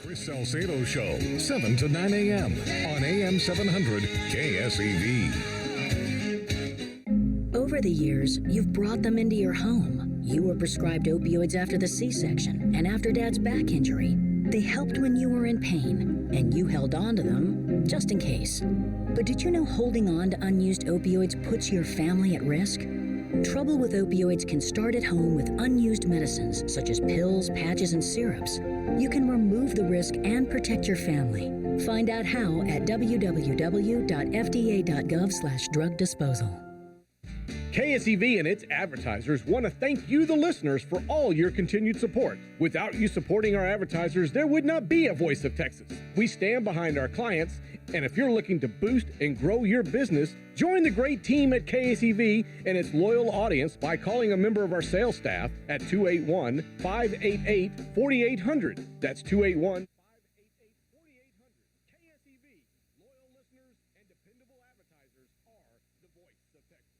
Chris Salcedo Show, 7 to 9 a.m. on AM 700 KSEV. Over the years, you've brought them into your home. You were prescribed opioids after the C-section and after Dad's back injury. They helped when you were in pain, and you held on to them just in case. But did you know holding on to unused opioids puts your family at risk? Trouble with opioids can start at home with unused medicines such as pills, patches, and syrups. You can remove the risk and protect your family. Find out how at www.fda.gov/drug disposal. KSEV and its advertisers want to thank you, the listeners, for all your continued support. Without you supporting our advertisers, there would not be a Voice of Texas. We stand behind our clients, and if you're looking to boost and grow your business, join the great team at KSEV and its loyal audience by calling a member of our sales staff at 281-588-4800. That's 281-588-4800. KSEV, loyal listeners and dependable advertisers are the Voice of Texas.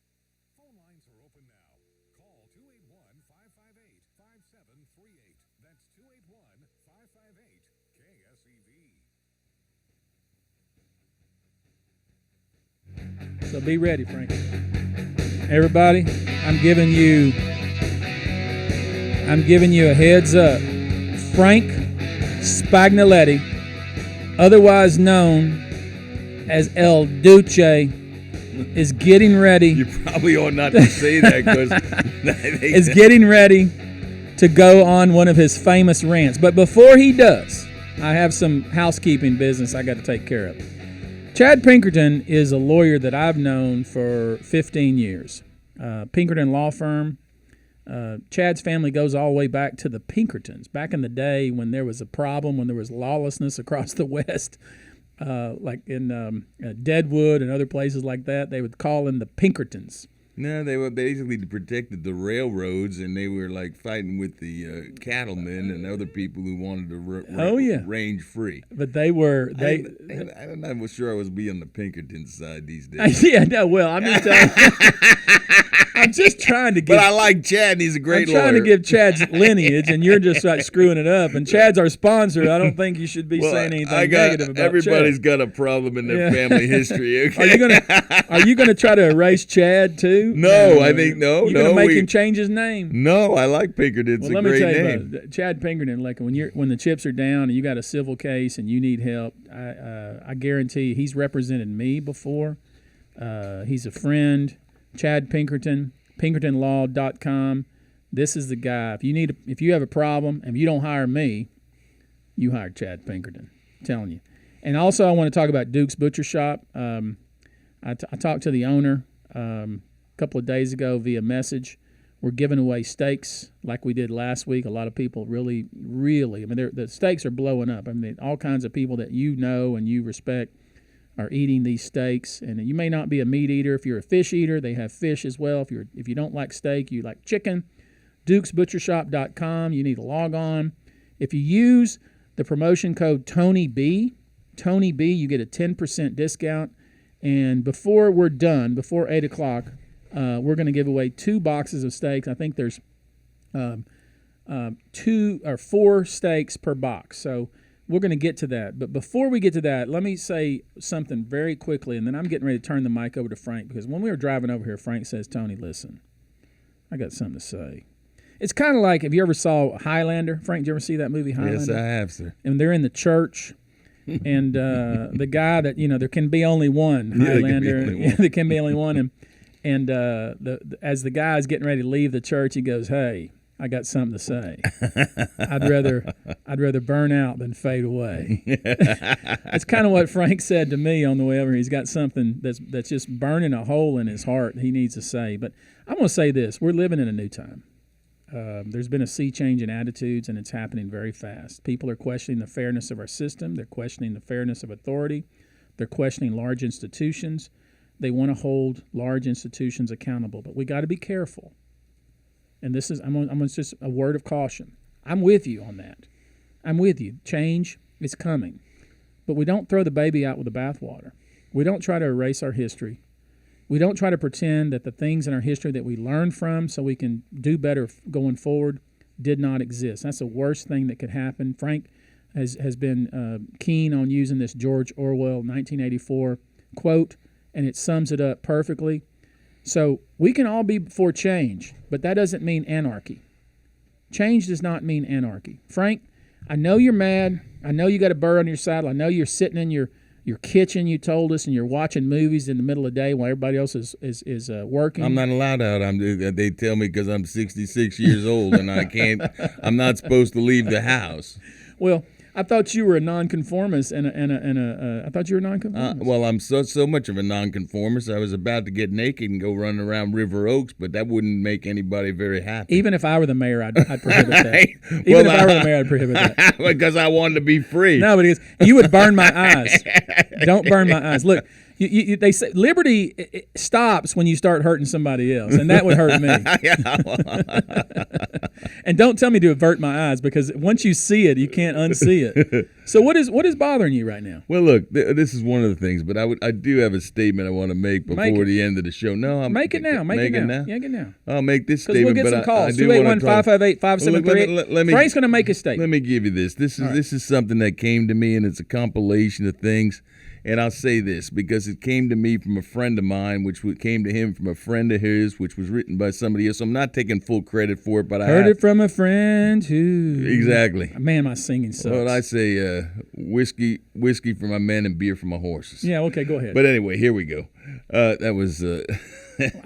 Phone lines are open now. Call 281-558-5738. That's 281-558-KSEV. So be ready, Frank. Everybody, I'm giving you a heads up. Frank Spagnoletti, otherwise known as El Duce, is getting ready. You probably ought not to say that because is getting ready to go on one of his famous rants. But before he does, I have some housekeeping business I got to take care of. Chad Pinkerton is a lawyer that I've known for 15 years. Pinkerton Law Firm. Chad's family goes all the way back to the Pinkertons, back in the day when there was a problem, when there was lawlessness across the West, like in Deadwood and other places like that. They would call them the Pinkertons. No, they were basically protected the railroads, and they were like fighting with the cattlemen and other people who wanted to range free. But they were I'm not sure I was be on the Pinkerton side these days. Yeah, no. Well, I'm just telling I'm just trying to give. But I like Chad. And he's a great lawyer. I'm trying to give Chad's lineage, and you're just like screwing it up. And Chad's our sponsor. I don't think you should be saying anything negative about everybody's Chad. got a problem in their family history. Okay? Are you gonna try to erase Chad too? No, I think no. You're gonna make him change his name? No, I like Pinkerton. It's a great name. Let me tell you about Chad Pinkerton. Like when the chips are down and you got a civil case and you need help, I guarantee he's represented me before. He's a friend. Chad Pinkerton, PinkertonLaw.com. This is the guy. If you have a problem and if you don't hire me, you hire Chad Pinkerton. I'm telling you. And also, I want to talk about Duke's Butcher Shop. I talked to the owner a couple of days ago via message. We're giving away steaks like we did last week. A lot of people really, I mean, the steaks are blowing up. I mean, all kinds of people that you know and you respect are eating these steaks. And you may not be a meat eater. If you're a fish eater, they have fish as well. If you don't like steak, you like chicken. DukesButcherShop.com. You need to log on. If you use the promotion code TonyB, you get a 10% discount. And before we're done, before 8 o'clock, we're going to give away 2 boxes of steaks. I think there's 2 or 4 steaks per box. So we're going to get to that. But before we get to that, let me say something very quickly, and then I'm getting ready to turn the mic over to Frank, because when we were driving over here, Frank says, Tony, listen, I got something to say. It's kind of like, have you ever saw Highlander? Frank, did you ever see that movie, Highlander? Yes, I have, sir. And they're in the church. And the guy that, there can be only one Highlander. There can be only one. And as the guy's getting ready to leave the church, he goes, "Hey, I got something to say. I'd rather burn out than fade away." That's kind of what Frank said to me on the way over. He's got something that's just burning a hole in his heart he needs to say. But I'm going to say this: we're living in a new time. There's been a sea change in attitudes, and it's happening very fast. People are questioning the fairness of our system. They're questioning the fairness of authority. They're questioning large institutions. They want to hold large institutions accountable, but we got to be careful. And this is, I'm just a word of caution. I'm with you on that. I'm with you. Change is coming, but we don't throw the baby out with the bathwater. We don't try to erase our history. We don't try to pretend that the things in our history that we learned from so we can do better going forward did not exist. That's the worst thing that could happen. Frank has been keen on using this George Orwell 1984 quote, and it sums it up perfectly. So we can all be for change, but that doesn't mean anarchy. Change does not mean anarchy. Frank, I know you're mad. I know you got a burr on your saddle. I know you're sitting in your kitchen, you told us, and you're watching movies in the middle of the day while everybody else is working. I'm not allowed out. They tell me because I'm 66 years old and I'm not supposed to leave the house. Well, I thought you were a nonconformist, I thought you were a nonconformist. Well, I'm so much of a nonconformist. I was about to get naked and go running around River Oaks, but that wouldn't make anybody very happy. Even if I were the mayor, I'd prohibit that. If I were the mayor, I'd prohibit that. Because I wanted to be free. No, but you would burn my eyes. Don't burn my eyes. Look, they say liberty stops when you start hurting somebody else, and that would hurt me. And don't tell me to avert my eyes, because once you see it, you can't unsee it. So what is bothering you right now? Well, look, this is one of the things, but I do have a statement I want to make before the end of the show. No, make it now. Make it now. I'll make this statement. Because we'll get some calls. 281-558-5738. Frank's going to make a statement. Let me give you this. This is something that came to me, and it's a compilation of things. And I'll say this because it came to me from a friend of mine, which came to him from a friend of his, which was written by somebody else. So I'm not taking full credit for it, but I heard it from a friend who. Exactly. Man, my singing sucks. Well, I say whiskey for my men and beer for my horses. Yeah, okay, go ahead. But anyway, here we go. That was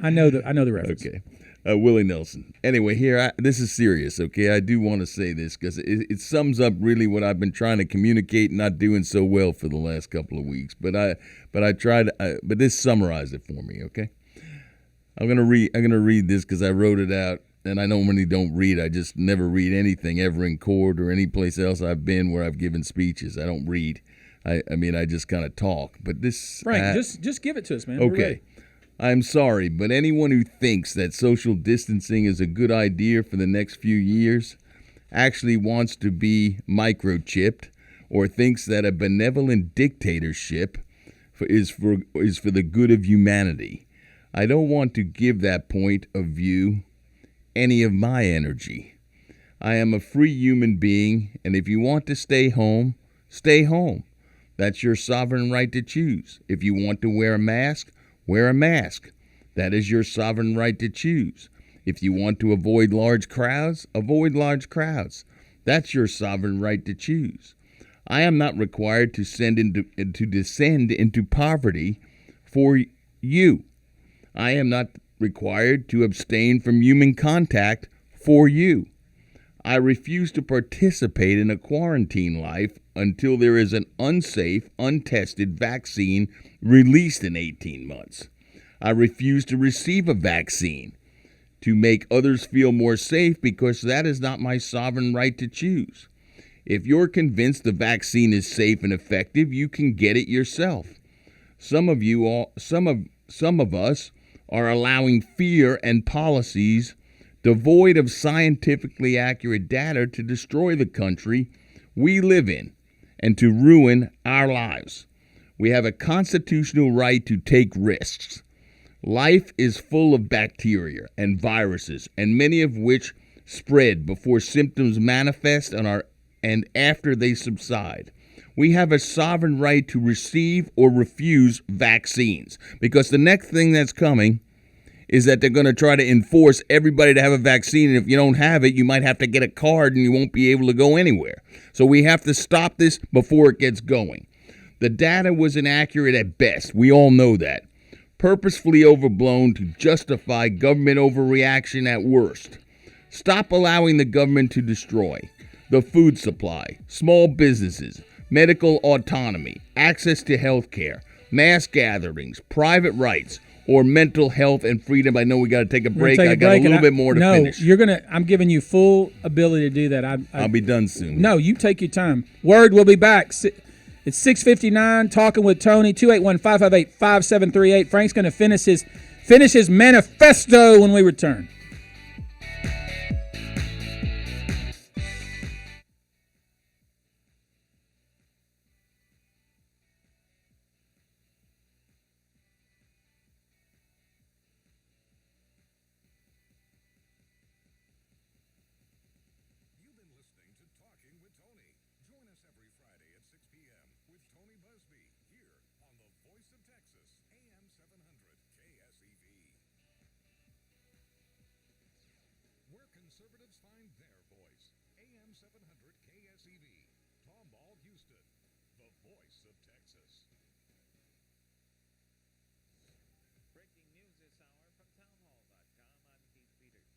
I know the reference. okay. Willie Nelson. Anyway, here this is serious. Okay, I do want to say this because it sums up really what I've been trying to communicate, not doing so well for the last couple of weeks. But I tried. But this summarized it for me. Okay, I'm gonna read this because I wrote it out, and I normally don't read. I just never read anything ever in court or any place else I've been where I've given speeches. I don't read. I mean, I just kind of talk. But this, Frank, just give it to us, man. We're okay. ready. I'm sorry, but anyone who thinks that social distancing is a good idea for the next few years actually wants to be microchipped or thinks that a benevolent dictatorship is for the good of humanity. I don't want to give that point of view any of my energy. I am a free human being, and if you want to stay home, stay home. That's your sovereign right to choose. If you want to wear a mask, wear a mask. That is your sovereign right to choose. If you want to avoid large crowds, avoid large crowds. That's your sovereign right to choose. I am not required to descend into poverty for you. I am not required to abstain from human contact for you. I refuse to participate in a quarantine life until there is an unsafe, untested vaccine released in 18 months. I refuse to receive a vaccine to make others feel more safe because that is not my sovereign right to choose. If you're convinced the vaccine is safe and effective, you can get it yourself. Some of us are allowing fear and policies devoid of scientifically accurate data to destroy the country we live in and to ruin our lives. We have a constitutional right to take risks. Life is full of bacteria and viruses, and many of which spread before symptoms manifest and after they subside. We have a sovereign right to receive or refuse vaccines, because the next thing that's coming is that they're going to try to enforce everybody to have a vaccine, and if you don't have it, you might have to get a card and you won't be able to go anywhere. So we have to stop this before it gets going. The data was inaccurate at best. We all know that. Purposefully overblown to justify government overreaction at worst. Stop allowing the government to destroy the food supply, small businesses, medical autonomy, access to health care, mass gatherings, private rights, or mental health and freedom. I know we got to take a break. I got a little bit more to finish. No, I'm giving you full ability to do that. I'll be done soon. No, you take your time. Word, we'll be back. It's 6:59, talking with Tony, 281-558-5738. Frank's going to finish his manifesto when we return. You've been listening to Talking with Tony. Join us every Friday at 6 p.m. with Tony Busby here on the Voice of Texas, AM 700 KSEV. Where conservatives find their voice, AM 700 KSEV. Tom Ball, Houston, the Voice of Texas. Breaking news this hour from townhall.com. I'm Keith Peters.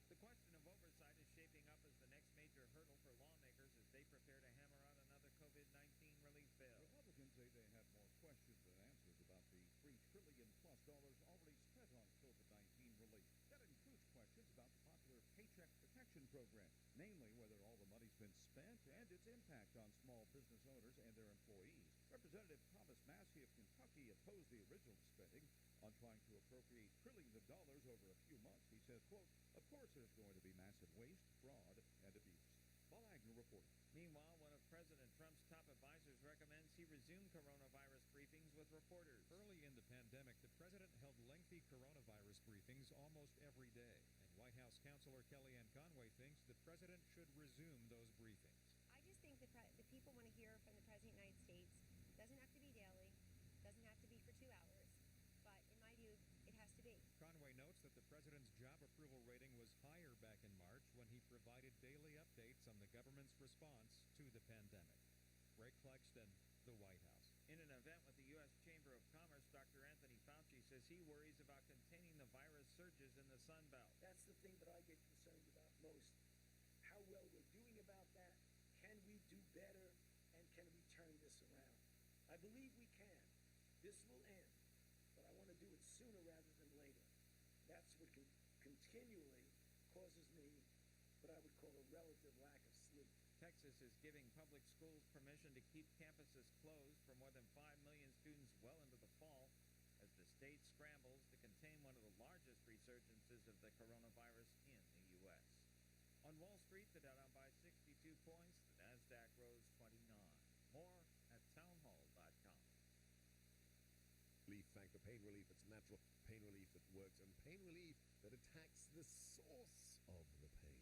The question of oversight is shaping up as the next major hurdle for lawmakers as they prepare to hammer out another COVID-19 relief bill. Republicans say they have more questions than answers about the $3 trillion+ already spent on COVID-19 relief. That includes questions about the popular Paycheck Protection Program, namely whether all the money's been spent and its impact on small business owners and their employees. Representative Thomas Massey of Kentucky opposed the original spending on trying to appropriate trillions of dollars over a few months. He says, quote, "Of course there's going to be massive waste, fraud, and abuse." Paul Agnew reporting. Meanwhile, one of President Trump's top advisors recommends he resume coronavirus briefings with reporters. Early in the pandemic, the president held lengthy coronavirus briefings almost every day. And White House counselor Kellyanne Conway thinks the president should resume those briefings. I just think the people want to hear from the President of the United States. It doesn't have to be daily, doesn't have to be for 2 hours, but in my view, it has to be. Conway notes that the president's job approval rating was higher back in March when he provided daily updates on the government's response to the pandemic. Greg Clugston, the White House. In an event with the U.S. Chamber of Commerce, Dr. Anthony Fauci says as he worries about containing the virus surges in the Sun Belt. That's the thing that I get concerned about most. How well we're doing about that. Can we do better? And can we turn this around? I believe we can. This will end. But I want to do it sooner rather than later. That's what continually causes me what I would call a relative lack of sleep. Texas is giving public schools permission to keep campuses closed for more than 5 million students well into the fall as the state scrambles to contain one of the largest resurgences of the coronavirus in the U.S. On Wall Street, the Dow down by 62 points, the NASDAQ rose 29. More at townhall.com. Relief Factor pain relief, it's natural pain relief that works, and pain relief that attacks the source of the pain.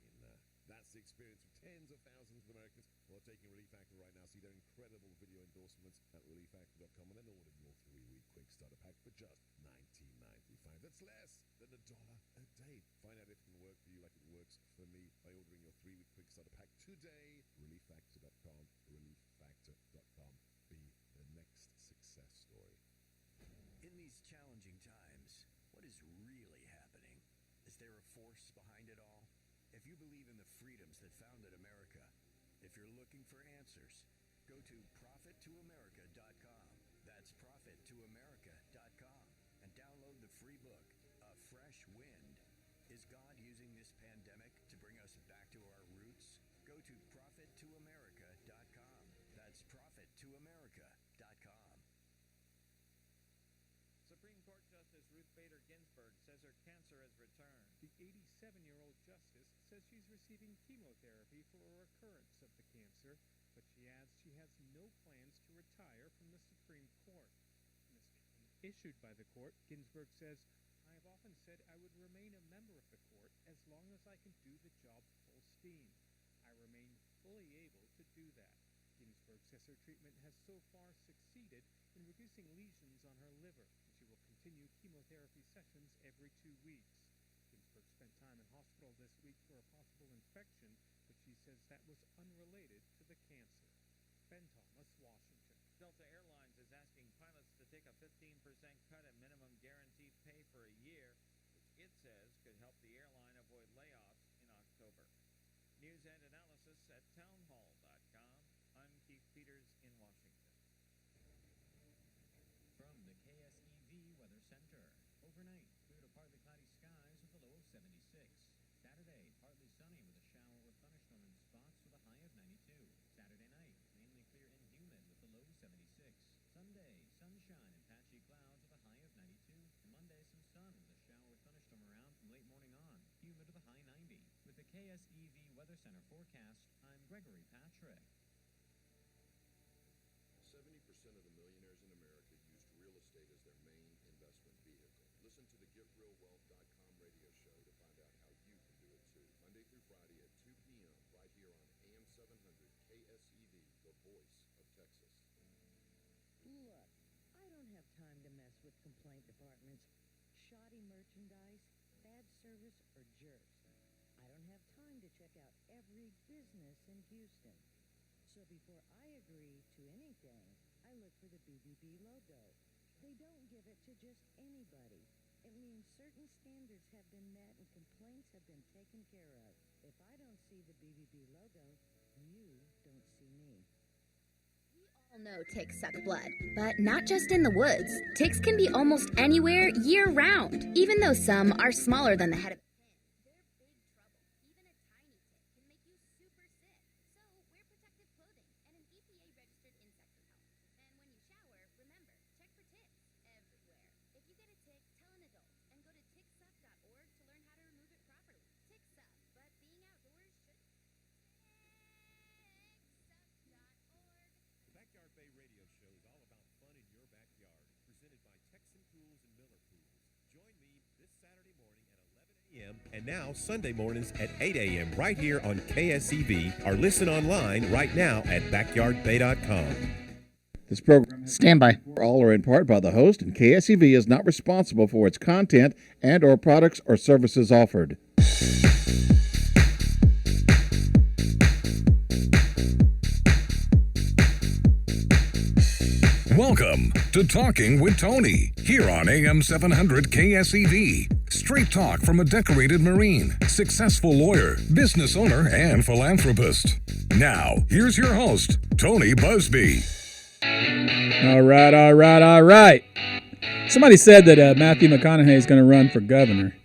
That's the experience of tens of thousands of Americans who are taking Relief Factor right now. See their incredible video endorsements at relieffactor.com and then order your 3-week quick starter pack for just $19.95. That's less than $1 a day. Find out if it can work for you like it works for me by ordering your 3-week quick starter pack today. Relieffactor.com, relieffactor.com. Be the next success story. In these challenging times, what is really happening? Is there a force behind it all? If you believe in the freedoms that founded America, if you're looking for answers, go to profittoamerica.com. That's profittoamerica.com and download the free book, A Fresh Wind. Is God using this pandemic to bring us back to our roots? Go to profittoamerica.com. That's profittoamerica.com. Supreme Court Justice Ruth Bader Ginsburg says her cancer has returned. The 87-year-old justice says she's receiving chemotherapy for a recurrence of the cancer, but she adds she has no plans to retire from the Supreme Court. In a statement issued by the court, Ginsburg says, "I have often said I would remain a member of the court as long as I can do the job full steam. I remain fully able to do that." Ginsburg says her treatment has so far succeeded in reducing lesions on her liver, and she will continue chemotherapy sessions every 2 weeks. Ginsburg spent time in hospital this week for a possible infection, but she says that was unrelated to the cancer. Ben Thomas, Washington. Delta Airlines is asking pilots to take a 15% cut in minimum guaranteed pay for a year, which it says could help the airline avoid layoffs in October. News and analysis at townhall.com. I'm Keith Peters in Washington. From the KSEV Weather Center. Overnight, clear to partly cloudy skies with a low of 76. Saturday, partly sunny with a shower or thunderstorm in spots with a high of 92. Saturday night, mainly clear and humid with a low of 76. Sunday, sunshine and patchy clouds with a high of 92. And Monday, some sun with a shower or thunderstorm around from late morning on. Humid with a high 90. With the KSEV Weather Center forecast, I'm Gregory Patrick. 70% of the millionaires in America used real estate as their main investment vehicle. Listen to the GetRealWealth.com radio show to find out how you can do it too. Monday through Friday at 2 p.m. right here on AM 700 KSEV, the voice of Texas. Look, I don't have time to mess with complaint departments, shoddy merchandise, bad service, or jerks. I don't have time to check out every business in Houston. So before I agree to anything, I look for the BBB logo. They don't give it to just anybody. It means certain standards have been met and complaints have been taken care of. If I don't see the BBB logo, you don't see me. We all know ticks suck blood, but not just in the woods. Ticks can be almost anywhere year-round. Even though some are smaller than the head of a pin, they're big trouble. Even a tiny tick can make you super sick. So wear protective clothing and an EPA-registered insect repellent. And when you shower, remember, check for ticks everywhere. If you get a tick, tell an adult and go to ticksuck.org to learn how to remove it properly. Ticks suck, but being outdoors should. Backyard Bay Radio Show is all about fun in your backyard. Presented by Texan Pools and Miller Pools. Join me this Saturday morning at 11 a.m. and now Sunday mornings at 8 a.m. right here on KSEV, or listen online right now at backyardbay.com. This program Stand by. for all or in part by the host, and KSEV is not responsible for its content and or products or services offered. Welcome to Talking with Tony, here on AM 700 KSEV. Straight talk from a decorated Marine, successful lawyer, business owner, and philanthropist. Now, here's your host, Tony Busby. All right. Somebody said that Matthew McConaughey is going to run for governor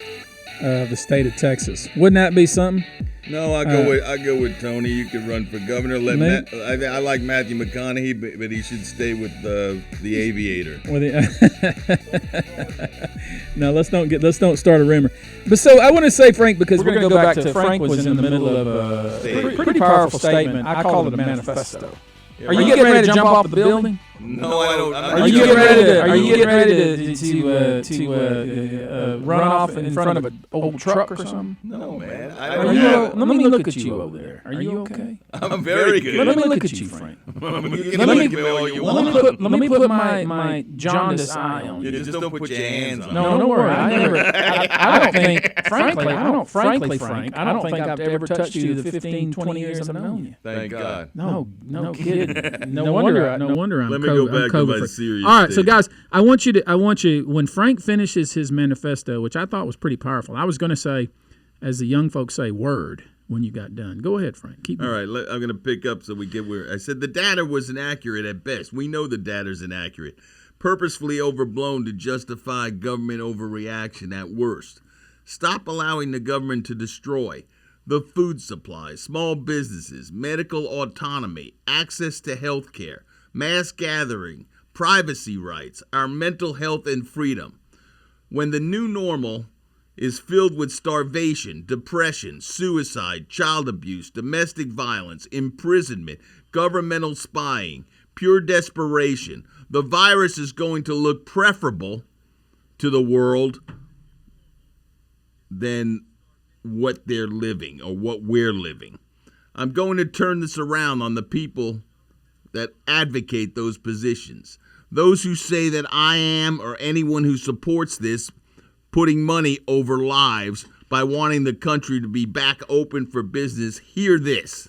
of the state of Texas. Wouldn't that be something? No, I go with Tony. You could run for governor. I like Matthew McConaughey, but he should stay with the Aviator. No, let's don't start a rumor. But so I want to say, Frank, because we're going to go back to Frank was in the middle of a pretty powerful statement. I call it a manifesto. Are you getting ready to jump off the building? No, I don't. Are you getting ready to run off in front of an old truck or something? No, man. Let me look at you over there. Are you okay? I'm very good. Let me look at you, Frank. Let me put my jaundiced eye on you. Just don't put your hands on. No, don't worry. I don't think, frankly, Frank, I don't think I've ever touched you the 15, 20 years I've known you. Thank God. No kidding. No wonder I'm Let me go back to my serious. All right, so guys, I want you when Frank finishes his manifesto, which I thought was pretty powerful. I was going to say, as the young folks say, word when you got done. Go ahead, Frank. Keep going. All right, I'm going to pick up so we get where I said the data was inaccurate at best. We know the data's inaccurate, purposefully overblown to justify government overreaction at worst. Stop allowing the government to destroy the food supply, small businesses, medical autonomy, access to health care, mass gathering, privacy rights, our mental health and freedom. When the new normal is filled with starvation, depression, suicide, child abuse, domestic violence, imprisonment, governmental spying, pure desperation, the virus is going to look preferable to the world than what they're living or what we're living. I'm going to turn this around on the people that advocate those positions. Those who say that I am, or anyone who supports this, putting money over lives by wanting the country to be back open for business, hear this.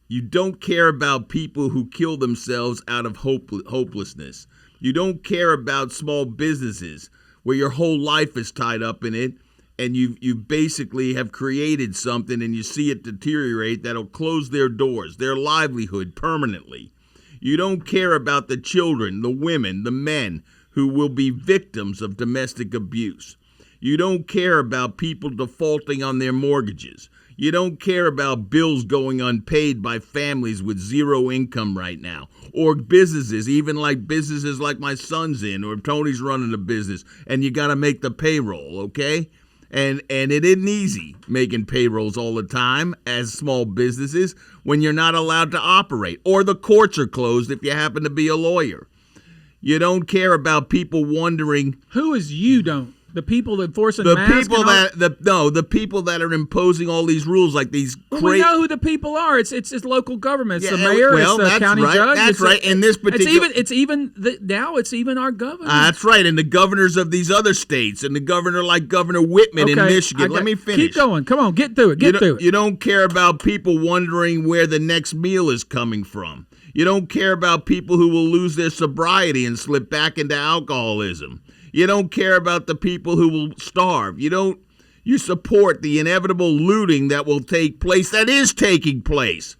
You don't care about people who kill themselves out of hopelessness. You don't care about small businesses where your whole life is tied up in it, and you basically have created something and you see it deteriorate that'll close their doors, their livelihood permanently. You don't care about the children, the women, the men who will be victims of domestic abuse. You don't care about people defaulting on their mortgages. You don't care about bills going unpaid by families with zero income right now, or businesses, even like businesses like my son's in, or Tony's running a business, and you got to make the payroll, okay? And it isn't easy making payrolls all the time as small businesses when you're not allowed to operate, or the courts are closed if you happen to be a lawyer. You don't care about people wondering who is you don't. The people that forcing the masks people the people that are imposing all these rules, like these. We know who the people are. It's local government. It's the mayor. It's the county judge. That's right. In this particular, it's even our governor. That's right. And the governors of these other states, and the governor like Governor Whitman in Michigan. Let me finish. Keep going. Come on. Get through it. You don't care about people wondering where the next meal is coming from. You don't care about people who will lose their sobriety and slip back into alcoholism. You don't care about the people who will starve. You support the inevitable looting that will take place, that is taking place.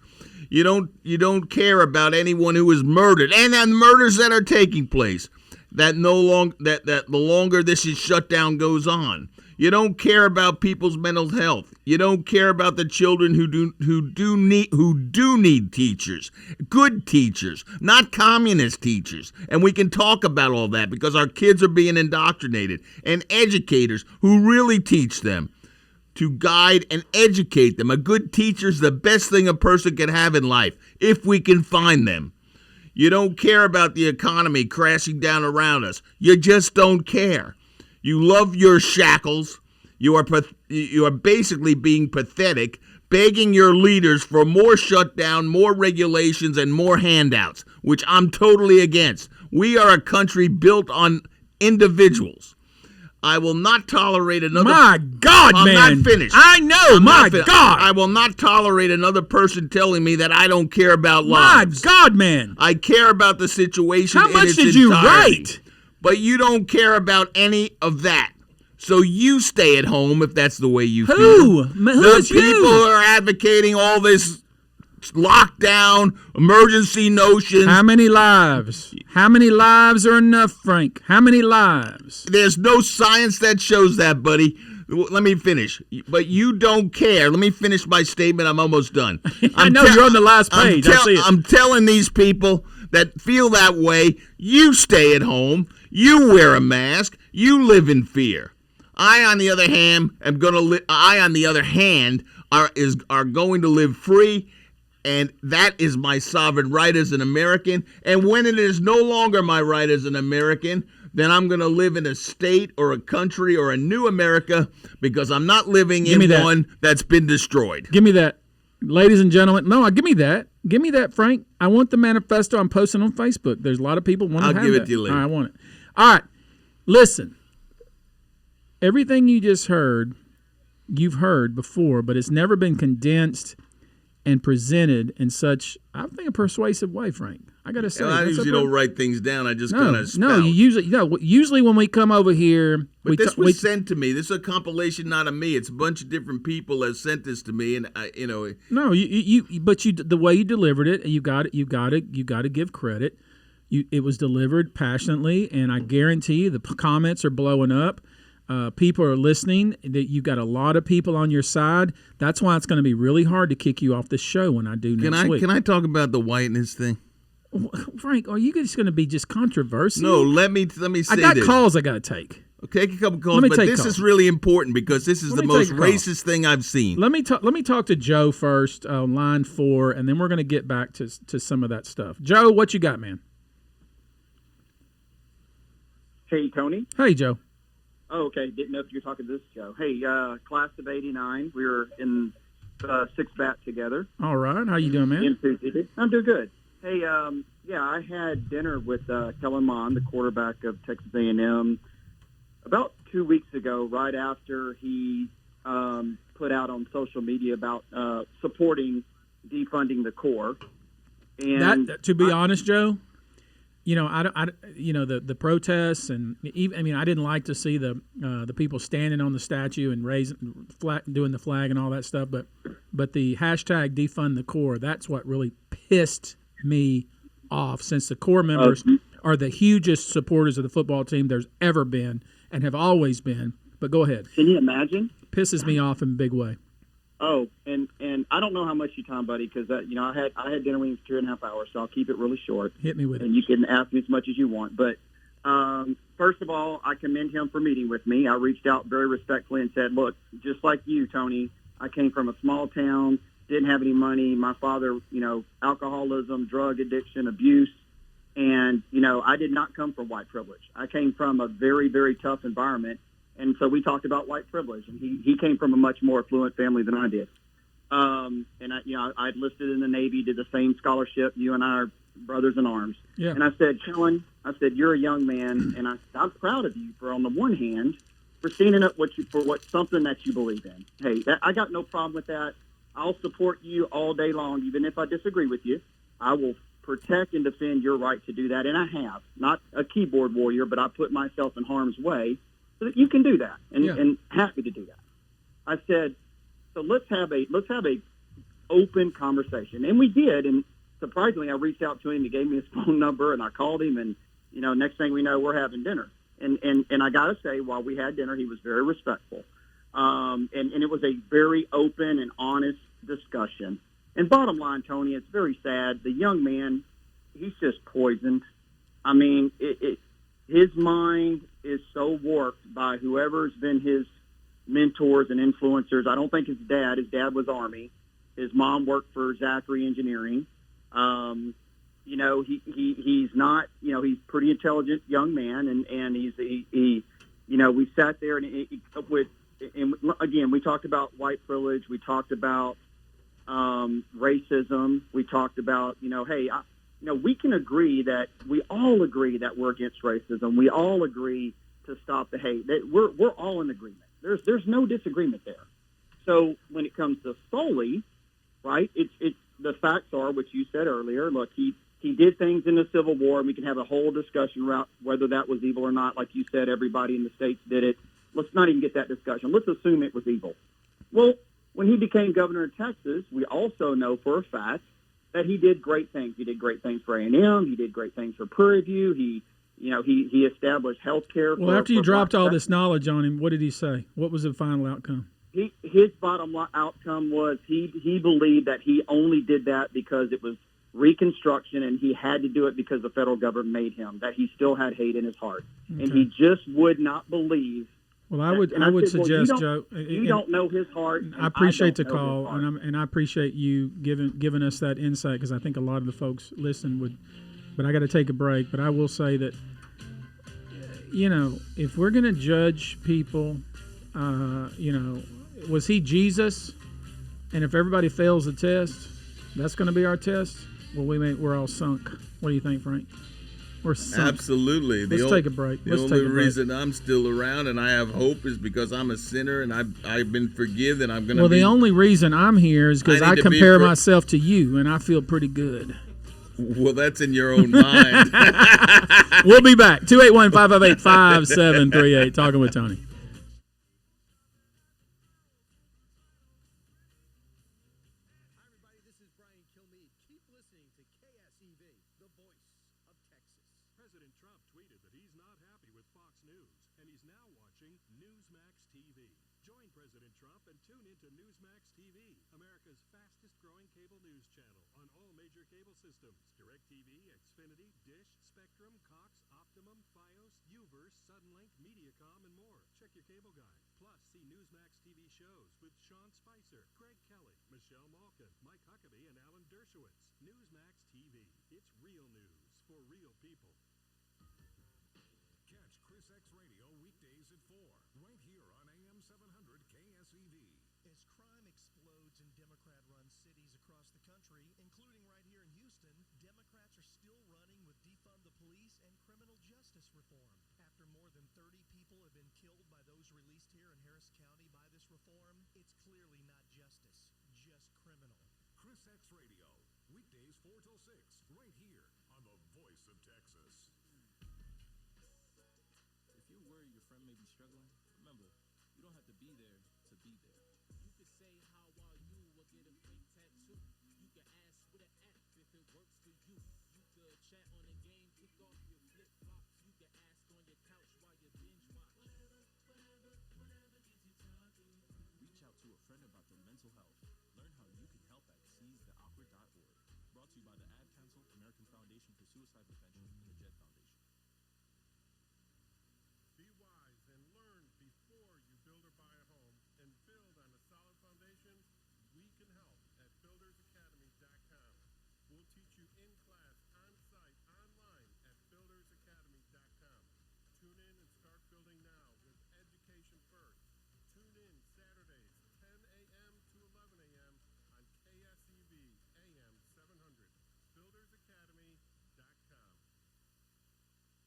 You don't care about anyone who is murdered and the murders that are taking place. That the longer this shutdown goes on. You don't care about people's mental health. You don't care about the children who do need teachers, good teachers, not communist teachers. And we can talk about all that because our kids are being indoctrinated, and educators who really teach them to guide and educate them. A good teacher is the best thing a person can have in life if we can find them. You don't care about the economy crashing down around us. You just don't care. You love your shackles. You are basically being pathetic, begging your leaders for more shutdown, more regulations, and more handouts, which I'm totally against. We are a country built on individuals. I will not tolerate another. My God, I'm man. not finished. I know, I'm my not fin- God. I will not tolerate another person telling me that I don't care about My lives. God, man. I care about the situation. How in much its did you entirety. write? But you don't care about any of that. So you stay at home if that's the way you feel. Who? Who The is people you? who are advocating all this lockdown, emergency notions. How many lives? How many lives are enough, Frank? How many lives? There's no science that shows that, buddy. Let me finish. But you don't care. Let me finish my statement. I'm almost done. I know you're on the last page. I see it. I'm telling these people that feel that way, you stay at home, you wear a mask, you live in fear. I, on the other hand, am going to live. I, on the other hand, are going to live free, and that is my sovereign right as an American. And when it is no longer my right as an American, then I'm going to live in a state or a country or a new America because I'm not living in one that's been destroyed. Give me that. Ladies and gentlemen, no, give me that. Give me that, Frank. I want the manifesto I'm posting on Facebook. There's a lot of people want to have that. I'll give it to you later. All right, I want it. All right, listen. Everything you just heard, you've heard before, but it's never been condensed and presented in such, I think, a persuasive way, Frank. I got to say. I usually don't write things down. I just kind of spout. No, usually when we come over here. But this was sent to me. This is a compilation, not of me. It's a bunch of different people that sent this to me, and No, the way you delivered it, you got to give credit. It was delivered passionately, and I guarantee you the comments are blowing up. People are listening. That you got a lot of people on your side. That's why it's going to be really hard to kick you off the show when I do next week. Can I talk about the whiteness thing? Frank, are you just going to be just controversial? No, let me say this. I got calls I got to take. Okay, take a couple calls, but this is really important because this is the most racist thing I've seen. Let me talk to Joe first on line 4, and then we're going to get back to some of that stuff. Joe, what you got, man? Hey, Tony. Hey, Joe. Oh, okay. Didn't know if you were talking to this Joe. Hey, class of '89. We were in 6 bat together. All right. How you doing, man? I'm doing good. Hey, I had dinner with Kellen Mond, the quarterback of Texas A&M, about 2 weeks ago, right after he put out on social media about supporting defunding the Corps. And to be honest, Joe, the protests and even, I didn't like to see the people standing on the statue and raising flag, doing the flag and all that stuff. But the hashtag defund the Corps, that's what really pissed me off, since the Corps members are the hugest supporters of the football team there's ever been and have always been. But go ahead. Can you imagine? Pisses me off in a big way. Oh, and I don't know how much you time, buddy, because I had dinner with him for 2.5 hours, so I'll keep it really short. Hit me with it. And you can ask me as much as you want. But first of all, I commend him for meeting with me. I reached out very respectfully and said, look, just like you, Tony, I came from a small town, didn't have any money. My father, alcoholism, drug addiction, abuse. And, I did not come from white privilege. I came from a very, very tough environment. And so we talked about white privilege, and he came from a much more affluent family than I did. And I enlisted in the Navy, did the same scholarship. You and I are brothers in arms. Yeah. And I said, Kellen, you're a young man, and I'm proud of you for, on the one hand, for standing up for something that you believe in. Hey, I got no problem with that. I'll support you all day long, even if I disagree with you. I will protect and defend your right to do that, and I have. Not a keyboard warrior, but I put myself in harm's way so that you can do that, and happy to do that. I said, so let's have a open conversation, and we did. And surprisingly, I reached out to him. He gave me his phone number, and I called him. And next thing we know, we're having dinner. And I got to say, while we had dinner, he was very respectful, and it was a very open and honest discussion. And bottom line, Tony, it's very sad. The young man, he's just poisoned. I mean, his mind is so warped by whoever's been his mentors and influencers. I don't think his dad. His dad was Army. His mom worked for Zachary Engineering. He's not. He's a pretty intelligent young man, and we sat there and again we talked about white privilege. We talked about racism. We talked about we can agree that we all agree that we're against racism. We all agree to stop the hate. That we're all in agreement. There's no disagreement there. So when it comes to Solely, right? It's the facts are what you said earlier. Look, he did things in the Civil War, and we can have a whole discussion about whether that was evil or not. Like you said, everybody in the states did it. Let's not even get that discussion. Let's assume it was evil. Well, when he became governor of Texas, we also know for a fact that he did great things. He did great things for A&M. He did great things for Prairie View. He established health care. Well, after you dropped all this knowledge on him, what did he say? What was the final outcome? His bottom line outcome was he believed that he only did that because it was Reconstruction, and he had to do it because the federal government made him, that he still had hate in his heart. Okay. And he just would not believe. Well, I would suggest, Joe. You don't know his heart. I appreciate the call, and I appreciate you giving us that insight, because I think a lot of the folks listen would. But I got to take a break. But I will say that, if we're going to judge people, was he Jesus? And if everybody fails the test, that's going to be our test. Well, we're all sunk. What do you think, Frank? We're sunk. Absolutely. Let's take a break. The only reason I'm still around and I have hope is because I'm a sinner and I've been forgiven. I'm going to. Well, the only reason I'm here is because I compare myself to you, and I feel pretty good. Well, that's in your own mind. We'll be back. 281-558-5738. Talking with Tony. President Trump tweeted that he's not happy with Fox News, and he's now watching Newsmax TV. Join President Trump and tune into Newsmax TV, America's fastest-growing cable news channel on all major cable systems: DirecTV, Xfinity, Dish, Spectrum, Cox, Optimum, Fios, Uverse, Suddenlink, Mediacom, and more. Check your cable guide. Plus, see Newsmax TV shows with Sean Spicer, Greg Kelly, Michelle Malkin, Mike Huckabee, and Alan Dershowitz. Newsmax TV. It's real news for real people. Catch Chris X Radio weekdays at 4, right here on AM 700 KSEV. As crime explodes in Democrat-run cities across the country, including right here in Houston, Democrats are still running with defund the police and criminal justice reform. After more than 30 people have been killed by those released here in Harris County by this reform, it's clearly not justice, just criminal. Chris X Radio, weekdays 4 till 6, right here on the Voice of Texas. If you're worried your friend may be struggling, remember, you don't have to be there to be there. You could say, how are you, or get a fake tattoo. You can ask with an app if it works for you. You could chat on the game, kick off your flip-flops. You can ask on your couch while you binge watch. Whatever gets you talking. Reach out to a friend about their mental health. Learn how you can help at seizetheawkward.org. Brought to you by the Ad Council, American Foundation for Suicide Prevention, and the JET Foundation. Be wise and learn before you build or buy a home, and build on a solid foundation. We can help at buildersacademy.com. We'll teach you in class, on site, online at buildersacademy.com. Tune in and start building now with education first. Tune in Saturdays, 10 a.m. to 11 a.m. on KSEV AM 700. Buildersacademy.com.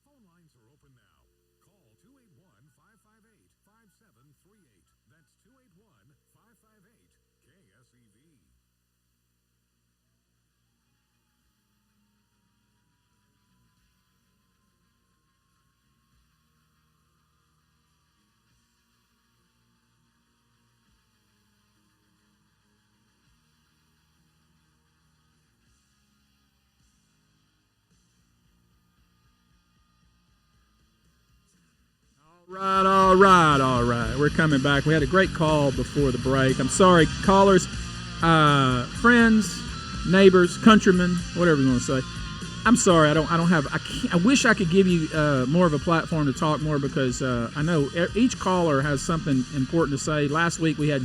Phone lines are open now. Call 281-558-5738. That's 281-558-KSEV. All right. We're coming back. We had a great call before the break. I'm sorry, callers, friends, neighbors, countrymen, whatever you want to say. I'm sorry. I wish I could give you more of a platform to talk more, because I know each caller has something important to say. Last week there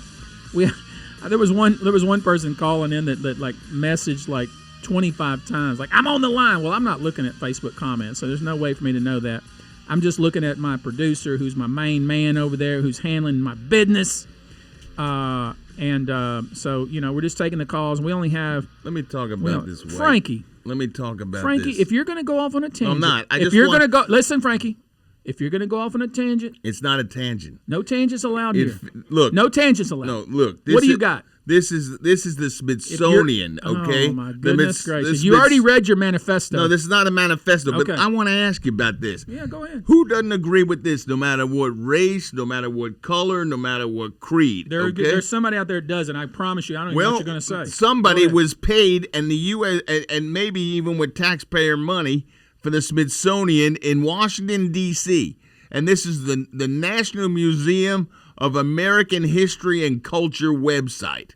was one person calling in that like messaged like 25 times, like, I'm on the line. Well, I'm not looking at Facebook comments, so there's no way for me to know that. I'm just looking at my producer, who's my main man over there, who's handling my business. So, we're just taking the calls. We only have... Let me talk about this way. Frankie. Let me talk about Frankie, this. if you're going to go off on a tangent... I'm not. Listen, Frankie. If you're going to go off on a tangent, It's not a tangent. no tangents allowed here. Look, No tangents allowed. no, look. What do you got? This is the Smithsonian. Okay. Oh my The goodness Smiths- gracious! the You already Smiths- read your manifesto. No, this is not a manifesto. But Okay. I want to ask you about this. Yeah, go ahead. Who doesn't agree with this? No matter what race, no matter what color, no matter what creed. Okay? There's somebody out there that doesn't. I promise you. I don't even know what you're going to say. Somebody Go ahead. was paid, and the U.S. and maybe even with taxpayer money for the Smithsonian in Washington D.C. And this is the National Museum of American History and Culture website.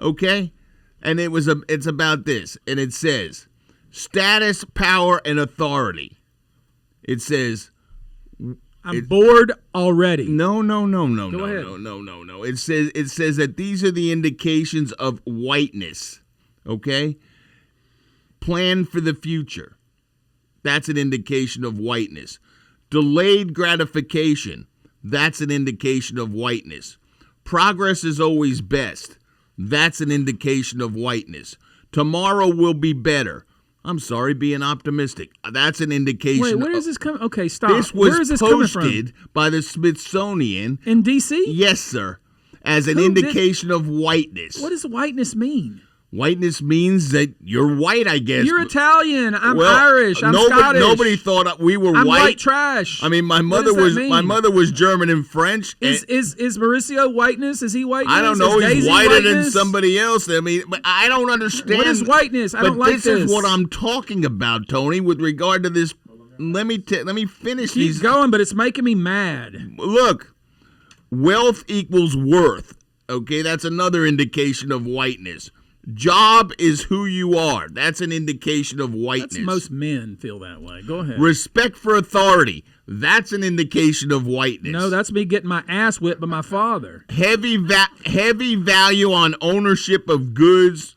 Okay, and it's about this, and it says status, power, and authority. It says. I'm bored already. No. Go ahead. No. It says that these are the indications of whiteness. Okay? Plan for the future. That's an indication of whiteness. Delayed gratification. That's an indication of whiteness. Progress is always best. That's an indication of whiteness. Tomorrow will be better. I'm sorry, being optimistic. That's an indication. Wait, where is this coming? Okay, stop. This was where is this coming posted from? by the Smithsonian In D.C.? Yes, sir. As an Who did- indication of whiteness. What does whiteness mean? Whiteness means that you're white, I guess. You're Italian. I'm Well, Irish. I'm Scottish. Nobody thought we were I'm white. white trash. I mean, my What mother does that was mean? German and French. Is Mauricio whiteness? Is he whiteness? I don't know. Is He's Daisy whiter than whiteness? somebody else. I mean, but I don't understand. What is whiteness? I don't like this. this. Is what I'm talking about, Tony, with regard to this. Let me finish Keep these. going, but it's making me mad. Look, wealth equals worth. Okay, that's another indication of whiteness. Job is who you are. That's an indication of whiteness. That's most men feel that way. Go ahead. Respect for authority. That's an indication of whiteness. No, that's me getting my ass whipped by my father. Heavy value on ownership of goods,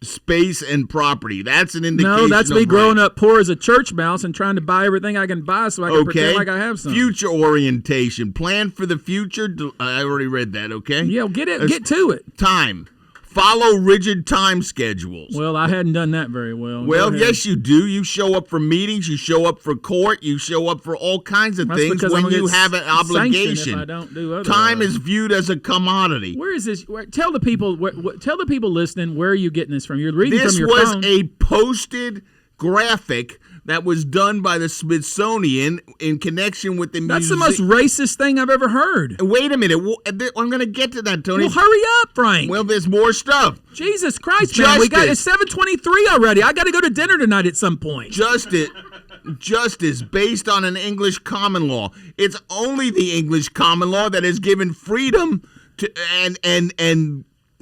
space, and property. That's an indication. No, that's of me growing right. up poor as a church mouse and trying to buy everything I can buy so I can pretend like I have something. Future orientation. Plan for the future. I already read that. Okay. Yeah, get to it. Time. Follow rigid time schedules. Well, I hadn't done that very well. Well, Go ahead. yes, you do. You show up for meetings. You show up for court. You show up for all kinds of That's things because when I'm you gonna have an get sanctioned obligation. if I don't do otherwise. Time is viewed as a commodity. Where is this? Tell the people. Tell the people listening. Where are you getting this from? You're reading This from your was phone. a posted graphic that was done by the Smithsonian in connection with the That's the museum. most racist thing I've ever heard. Wait a minute. I'm going to get to that, Tony. Well, hurry up, Frank. Well, there's more stuff. Jesus Christ, man. We got it's Justice. 7:23 already. I got to go to dinner tonight at some point. Justice based on an English common law. It's only the English common law that has given freedom to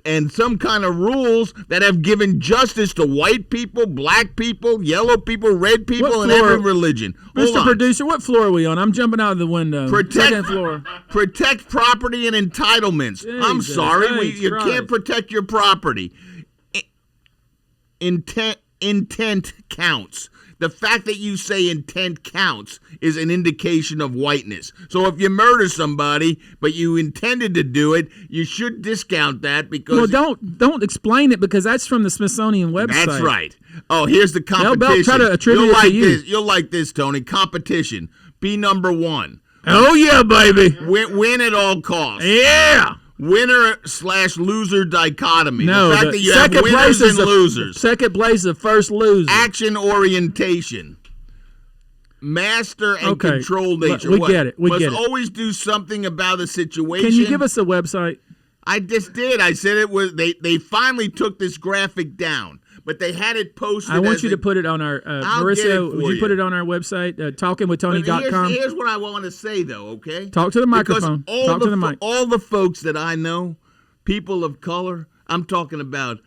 and some kind of rules that have given justice to white people, black people, yellow people, red people, and every religion. Hold Mr. on. Producer, what floor are we on? I'm jumping out of the window. Second floor. Protect property and entitlements. I'm Jesus, sorry, thanks, you Christ. can't protect your property. Intent counts. The fact that you say intent counts is an indication of whiteness. So if you murder somebody, but you intended to do it, you should discount that because. Well, don't explain it because that's from the Smithsonian website. That's right. Oh, here's the They'll competition. try to attribute You'll it to like you. this. You'll like this, Tony. Competition. Be number one. Oh yeah, baby. Win at all costs. Yeah. Winner/loser dichotomy. No, the fact that you have winners and losers. Second place is the first loser. Action orientation. Master and control nature. We get it. We Must get it. always do something about the situation. Can you give us a website? I just did. I said it was. They finally took this graphic down, but they had it posted. I want you to put it on our I'll get it Mauricio. for Would you put you. it on our website? But Talkingwithtony.com. Here's what I want to say, though. Okay. Talk to the microphone. Because Talk to the mic. All the folks that I know, people of color. I'm talking about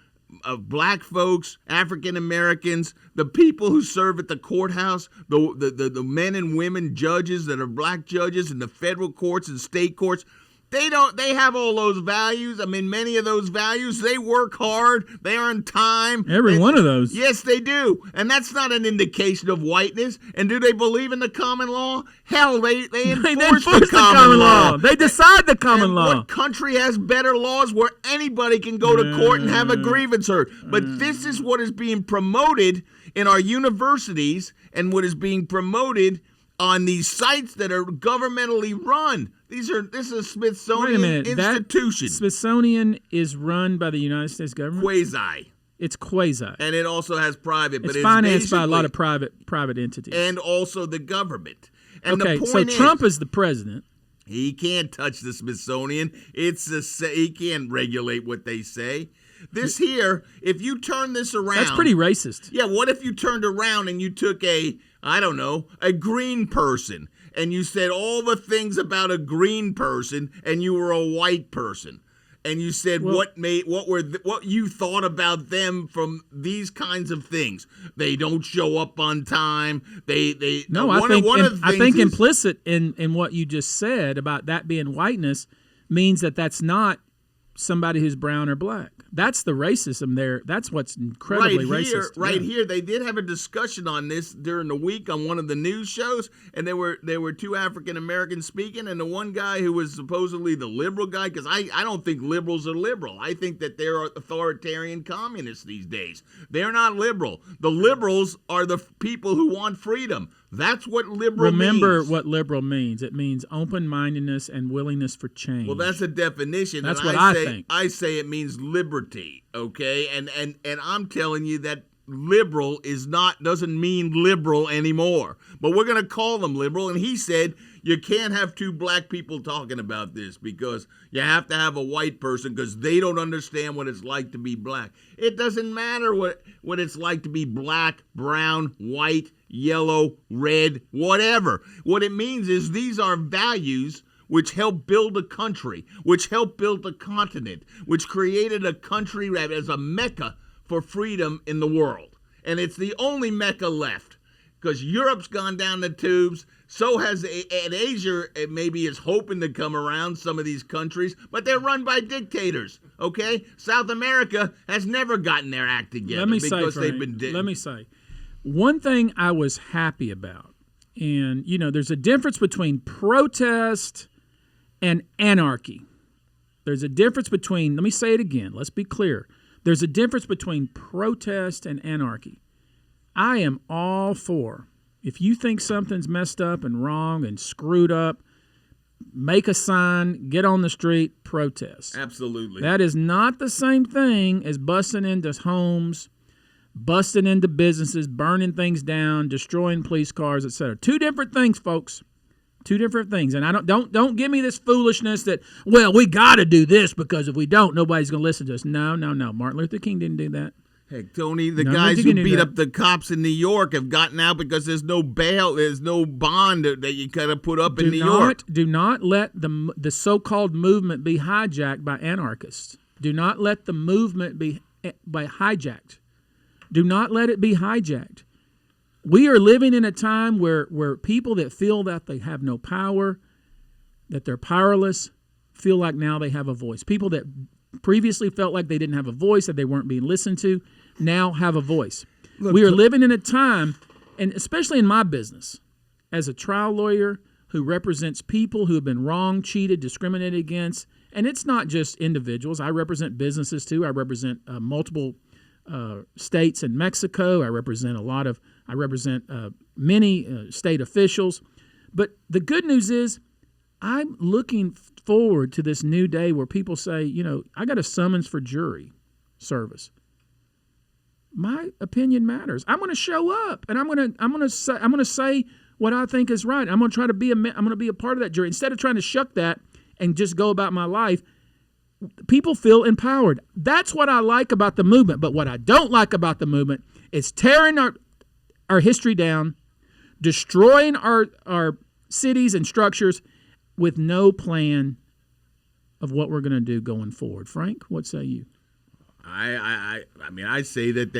black folks, African Americans, the people who serve at the courthouse, the men and women judges that are black judges in the federal courts and state courts. They have all those values. I mean, many of those values, they work hard, they earn time. Every one of those. Yes, they do. And that's not an indication of whiteness. And do they believe in the common law? Hell, they enforce the common law. They decide the common And law. What country has better laws where anybody can go to court and have a grievance heard? But this is what is being promoted in our universities and what is being promoted on these sites that are governmentally run. This is a Wait a Smithsonian minute. institution. That Smithsonian is run by the United States government? Quasi. It's quasi. And it also has private. It's but financed by a basically- lot of private entities. And also the government. And okay, the so point Trump is the president. He can't touch the Smithsonian. He can't regulate what they say. This here, if you turn this around. That's pretty racist. Yeah, what if you turned around and you took a green person, and you said all the things about a green person, and you were a white person, and you said what you thought about them from these kinds of things. They don't show up on time. I think implicit in what you just said about that being whiteness means that that's not somebody who's brown or black. That's the racism there. That's what's incredibly racist. Right here, they did have a discussion on this during the week on one of the news shows, and there were two African Americans speaking, and the one guy who was supposedly the liberal guy, because I don't think liberals are liberal. I think that they're authoritarian communists these days. They're not liberal. The liberals are the people who want freedom. That's what liberal Remember means. what liberal means. It means open-mindedness and willingness for change. Well, that's a definition. That's and what I think. I say it means liberty, okay? And I'm telling you that liberal doesn't mean liberal anymore. But we're going to call them liberal. And he said you can't have two black people talking about this because you have to have a white person because they don't understand what it's like to be black. It doesn't matter what it's like to be black, brown, white, yellow, red, whatever. What it means is these are values which helped build a country, which helped build a continent, which created a country that is a mecca for freedom in the world. And it's the only mecca left because Europe's gone down the tubes. So has Asia, maybe is hoping to come around some of these countries, but they're run by dictators, okay? South America has never gotten their act together Let me say, one thing I was happy about, and, there's a difference between protest and anarchy. There's a difference between, let me say it again, let's be clear. There's a difference between protest and anarchy. I am all for, if you think something's messed up and wrong and screwed up, make a sign, get on the street, protest. Absolutely. That is not the same thing as busting into homes, busting into businesses, burning things down, destroying police cars, etc. Two different things, folks. Two different things. And I don't give me this foolishness that, well, we got to do this because if we don't, nobody's going to listen to us. No. Martin Luther King didn't do that. Heck, Tony, the guys who beat up the cops in New York have gotten out because there's no bail, there's no bond that you kind of put up in New York. Do not let the so-called movement be hijacked by anarchists. Do not let the movement be hijacked. Do not let it be hijacked. We are living in a time where people that feel that they have no power, that they're powerless, feel like now they have a voice. People that previously felt like they didn't have a voice, that they weren't being listened to, now have a voice. We are living in a time, and especially in my business, as a trial lawyer who represents people who have been wronged, cheated, discriminated against, and it's not just individuals. I represent businesses too. I represent multiple states in Mexico. I represent many state officials. But the good news is I'm looking forward to this new day where people say, I got a summons for jury service. My opinion matters. I'm going to show up, and I'm going to say what I think is right. I'm going to try to be I'm going to be a part of that jury instead of trying to shuck that and just go about my life. People feel empowered. That's what I like about the movement. But what I don't like about the movement is tearing our history down, destroying our cities and structures with no plan of what we're going to do going forward. Frank, what say you? I say that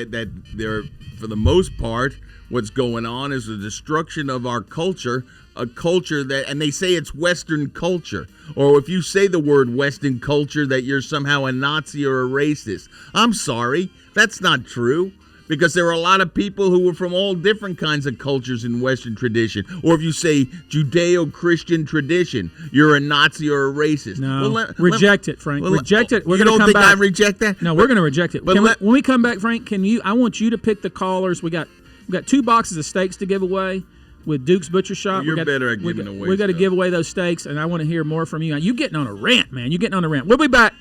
there, for the most part, what's going on is the destruction of our culture, a culture that, and they say it's Western culture, or if you say the word Western culture, that you're somehow a Nazi or a racist. I'm sorry, that's not true. Because there are a lot of people who were from all different kinds of cultures in Western tradition. Or if you say Judeo-Christian tradition, you're a Nazi or a racist. No, reject it, Frank. Reject it. We're you going to come back. I reject that? No, we're going to reject it. When we come back, Frank, I want you to pick the callers. We got 2 boxes of steaks to give away. with Duke's Butcher Shop. Well, you're better at giving away We got to stuff. give away those steaks, and I want to hear more from you. You getting on a rant, man. You getting on a rant. We'll be back.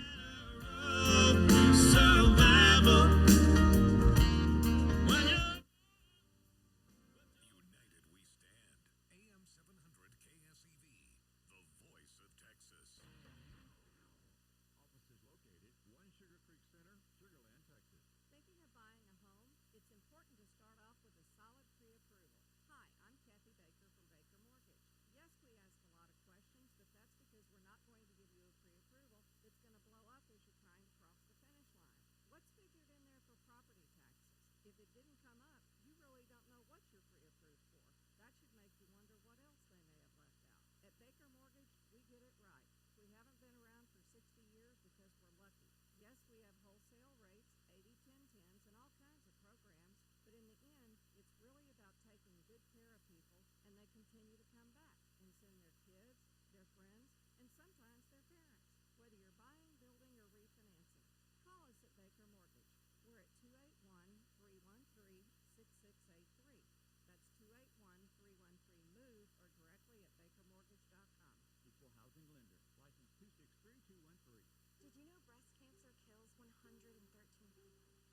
Thinking of buying a home? It's important to start off with a solid pre-approval. Hi, I'm Kathy Baker from Baker Mortgage. Yes, we ask a lot of questions, but that's because we're not going to give you a pre-approval that's going to blow up as you're trying to cross the finish line. What's figured in there for property taxes? If it didn't come up, you really don't know what you're pre-approved for. That should make you wonder what else they may have left out. At Baker Mortgage, we get it right. We haven't been around for 60 years because we're lucky. Yes, we have wholesale rates, 80-10-10s, and all kinds of programs, but in the end, it's really about taking good care of people, and they continue to come back and send their kids, their friends, and sometimes their parents. Whether you're buying, building, or refinancing, call us at Baker Mortgage. We're at 281-313-6683. That's 281-313-MOVE, or directly at bakermortgage.com. Equal housing lender. License 263213. Did you know breast cancer kills 113 people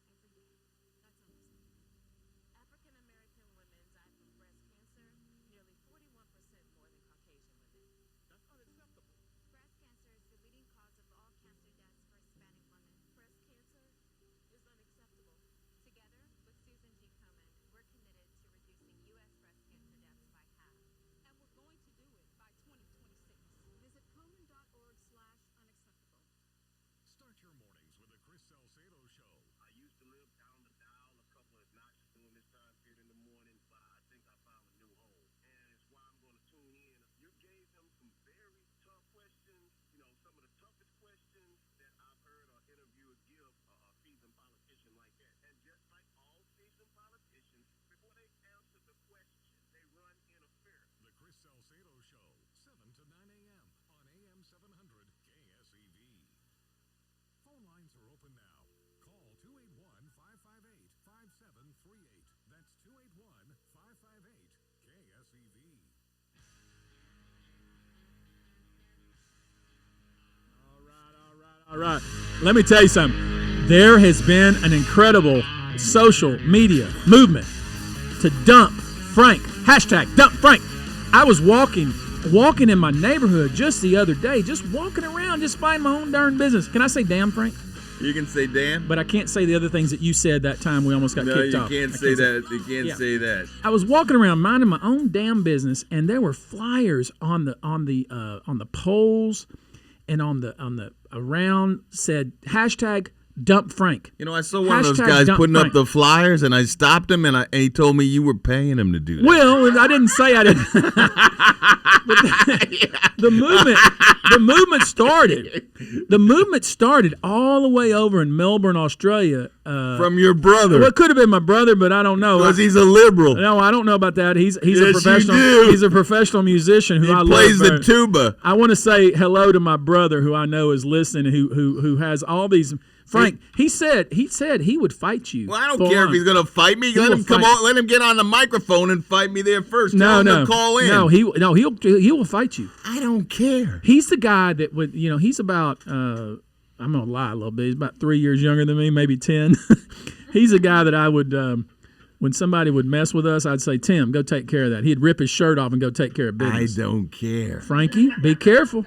every year? That's unacceptable. African American women die from breast cancer nearly 41% more than Caucasian women. That's unacceptable. Breast cancer is the leading cause of all cancer deaths for Hispanic women. Breast cancer is unacceptable. Together with Susan G. Komen, we're committed to reducing U.S. breast cancer deaths by half. And we're going to do it by 2026. Visit Komen.org/unacceptable. Start your mornings with the Chris Salcedo Show. I used to live down the dial a couple of notches during this time period in the morning, but I think I found a new home. And it's why I'm going to tune in. You gave him some very tough questions, some of the toughest questions that I've heard or interviewers give a seasoned politician like that. And just like all seasoned politicians, before they answer the question, they run interference. The Chris Salcedo Show, 7 to 9 a.m. on AM 700 KSEV. Phone lines are open now. Call 281-558-5738. That's 281-558-KSEV. All right. Let me tell you something. There has been an incredible social media movement to dump Frank. Hashtag dump Frank. I was walking in my neighborhood just the other day, just walking around, just minding my own darn business. Can I say damn, Frank? You can say damn. But I can't say the other things that you said that time we almost got kicked off. No, you can't say that. You can't say that. I was walking around minding my own damn business, and there were flyers on the poles and on the around said hashtag dump Frank. I saw one of those guys putting up the flyers, and I stopped him, and he told me you were paying him to do that. Well, I didn't say I didn't. The movement started. The movement started all the way over in Melbourne, Australia. From your brother. Well, it could have been my brother, but I don't know. Because he's a liberal. No, I don't know about that. He's yes, a professional. You do. He's a professional musician who I love. He plays the tuba. I want to say hello to my brother who I know is listening. Who has all these. Frank, he said he would fight you. Well, I don't care if he's going to fight me. Let him come on. Let him get on the microphone and fight me there first. Tell him to call in. No, he will fight you. I don't care. He's the guy that would. He's about. I'm gonna lie a little bit. He's about 3 years younger than me, maybe 10. He's a guy that I would. When somebody would mess with us, I'd say, Tim, go take care of that. He'd rip his shirt off and go take care of business. I don't care. Frankie, be careful.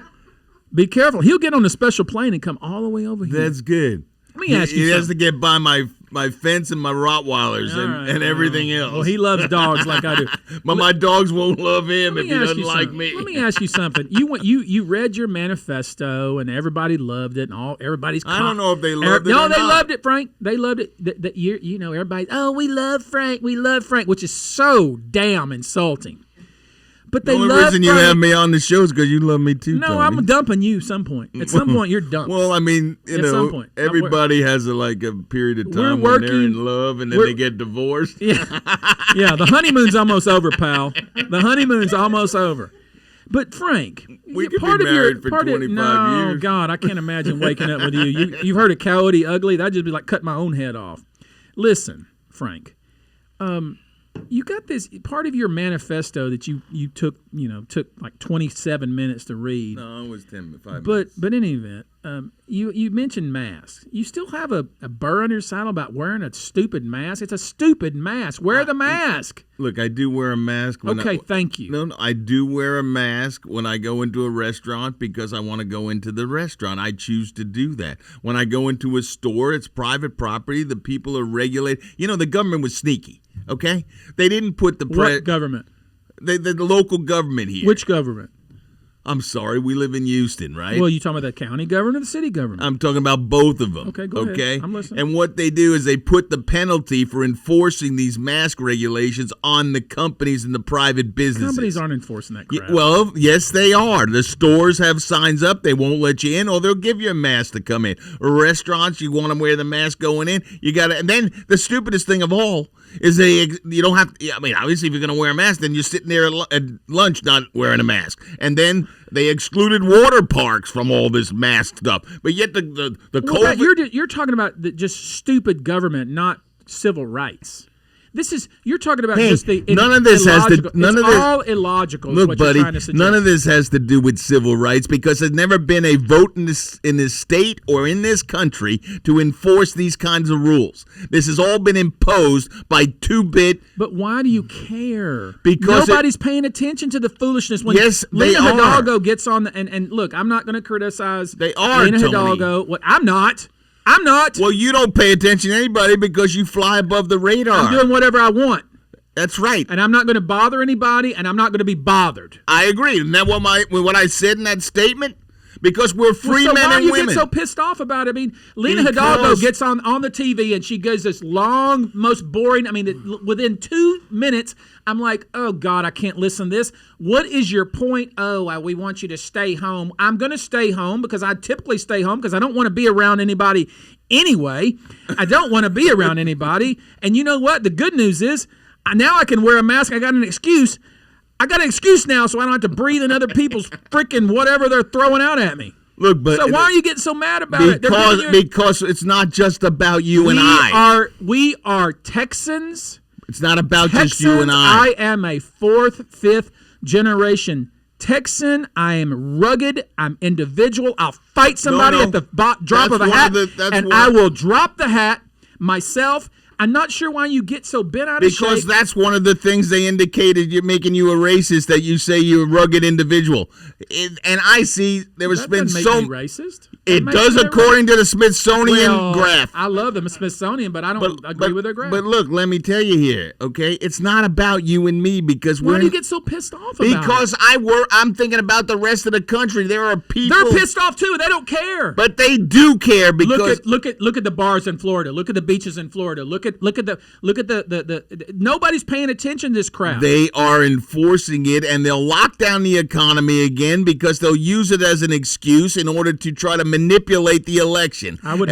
Be careful. He'll get on a special plane and come all the way over here. That's good. Let me ask you something. He has to get by my fence and my Rottweilers and everything else. Well, he loves dogs like I do. But my dogs won't love him if he doesn't like me. Let me ask you something. You read your manifesto and everybody loved it and everybody's. I don't know if they loved it. No, they loved it, Frank. They loved it. Everybody. Oh, we love Frank. We love Frank, which is so damn insulting. But the only reason you have me on the show is because you love me too. No, Tony. I'm dumping you some point. At some point, you're dumped. Well, I mean, some point. Everybody has a period of time when they're in love and then they get divorced. Yeah, the honeymoon's almost over, pal. The honeymoon's almost over. But Frank, we could be married for 25 years. Oh God, I can't imagine waking up with you. You've heard of Coyote Ugly? That'd just be like cutting my own head off. Listen, Frank. You got this part of your manifesto that you took like 27 minutes to read. No, it was 5 minutes. But in any event, you mentioned masks. You still have a burr on your saddle about wearing a stupid mask. It's a stupid mask. Wear the mask. Look, I do wear a mask. Thank you. No, I do wear a mask when I go into a restaurant because I want to go into the restaurant. I choose to do that. When I go into a store, it's private property. The people are regulated. The government was sneaky, okay? They didn't put the... What government? The local government here. Which government? I'm sorry, we live in Houston, right? Well, you talking about the county government or the city government? I'm talking about both of them. Okay, go ahead. I'm listening. And what they do is they put the penalty for enforcing these mask regulations on the companies and the private businesses. Companies aren't enforcing that crap. Well, yes, they are. The stores have signs up. They won't let you in, or they'll give you a mask to come in. Or restaurants, you want to wear the mask going in. You got to. And then the stupidest thing of all is you don't have to, obviously if you're going to wear a mask, then you're sitting there at lunch not wearing a mask. And then they excluded water parks from all this mask stuff. But yet the COVID... You're talking about just stupid government, not civil rights. You're talking about just the none of this has to all illogical. Look, is what buddy, you're trying to suggest. None of this has to do with civil rights because there's never been a vote in this state or in this country to enforce these kinds of rules. This has all been imposed by two-bit. But why do you care? Because nobody's paying attention to the foolishness. When yes, Lena they Hidalgo are. Gets on and look, I'm not going to criticize. They are Lena Tony. Hidalgo. What I'm not. Well, you don't pay attention to anybody because you fly above the radar. I'm doing whatever I want. That's right. And I'm not going to bother anybody, and I'm not going to be bothered. I agree. Isn't that what I said in that statement? Because we're free men and women. Why do you get so pissed off about it? I mean, Lena Hidalgo gets on the TV, and she goes this long, most boring. Within 2 minutes, I'm like, oh, God, I can't listen to this. What is your point? Oh, we want you to stay home. I'm going to stay home because I typically stay home because I don't want to be around anybody anyway. I don't want to be around anybody. And you know what? The good news is now I can wear a mask. I got an excuse. I got an excuse now so I don't have to breathe in other people's freaking whatever they're throwing out at me. Look, but so why are you getting so mad about it? Because it's not just about you and I. We are Texans. It's not about just you and I. I am a 4th, 5th generation Texan. I am rugged. I'm individual. I'll fight somebody at the drop of a hat, I will drop the hat myself. I'm not sure why you get so bent out of shape. Because that's one of the things they indicated you're making you a racist, that you say you're a rugged individual. And I see there has been so... racist? It does according to the Smithsonian graph. I love the Smithsonian, but I don't agree with their graph. But look, let me tell you here, okay? It's not about you and me because why do you get so pissed off about it? Because I'm thinking about the rest of the country. There are people... They're pissed off too. They don't care. But they do care because... Look at the bars in Florida. Look at the beaches in Florida. Look at the nobody's paying attention to this crap. They are enforcing it, and they'll lock down the economy again because they'll use it as an excuse in order to try to manipulate the election. I would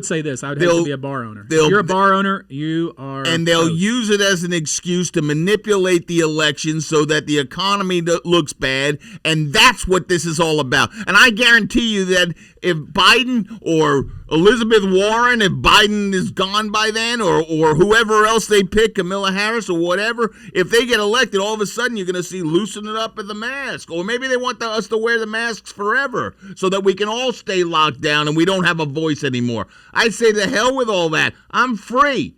say this. I would hate to be a bar owner. If you're a bar owner, you are. And they'll use it as an excuse to manipulate the election so that the economy looks bad, and that's what this is all about. And I guarantee you that if Biden or Elizabeth Warren, if Biden is gone by then, or whoever else they pick, Kamala Harris or whatever, if they get elected, all of a sudden you're going to see loosening up of the mask. Or maybe they want us to wear the masks forever so that we can all stay locked down and we don't have a voice anymore. I say to hell with all that. I'm free.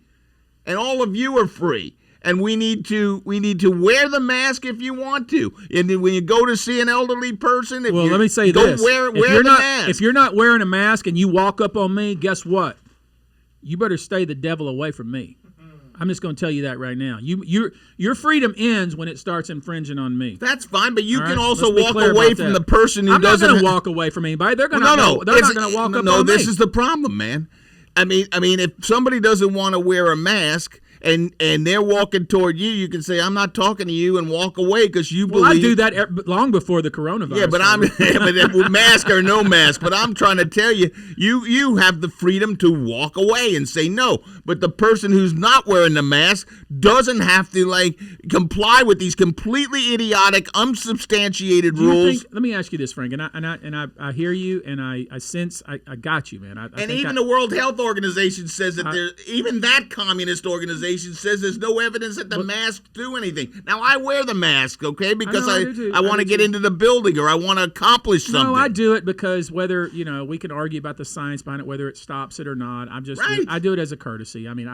And all of you are free. And we need to wear the mask if you want to. And then when you go to see an elderly person, let me say don't this: wear the mask. If you're not wearing a mask and you walk up on me, guess what? You better stay the devil away from me. I'm just going to tell you that right now. Your freedom ends when it starts infringing on me. That's fine, but you can also walk away from the person who doesn't. I'm not going to walk away from anybody. They're going to. They're not going to walk up on me. No, this is the problem, man. I mean, if somebody doesn't want to wear a mask. And they're walking toward you, you can say, I'm not talking to you, and walk away because you believe. I do that long before the coronavirus. Yeah, but mask or no mask. But I'm trying to tell you, you have the freedom to walk away and say no. But the person who's not wearing the mask doesn't have to comply with these completely idiotic, unsubstantiated rules. Let me ask you this, Frank, and I hear you, and I sense I got you, man. And even the World Health Organization says that even that communist organization information says there's no evidence that the masks do anything. Now, I wear the mask, okay, because I do too. I want to get into the building or I want to accomplish something. No, I do it because whether, we can argue about the science behind it, whether it stops it or not. I do it as a courtesy. I mean,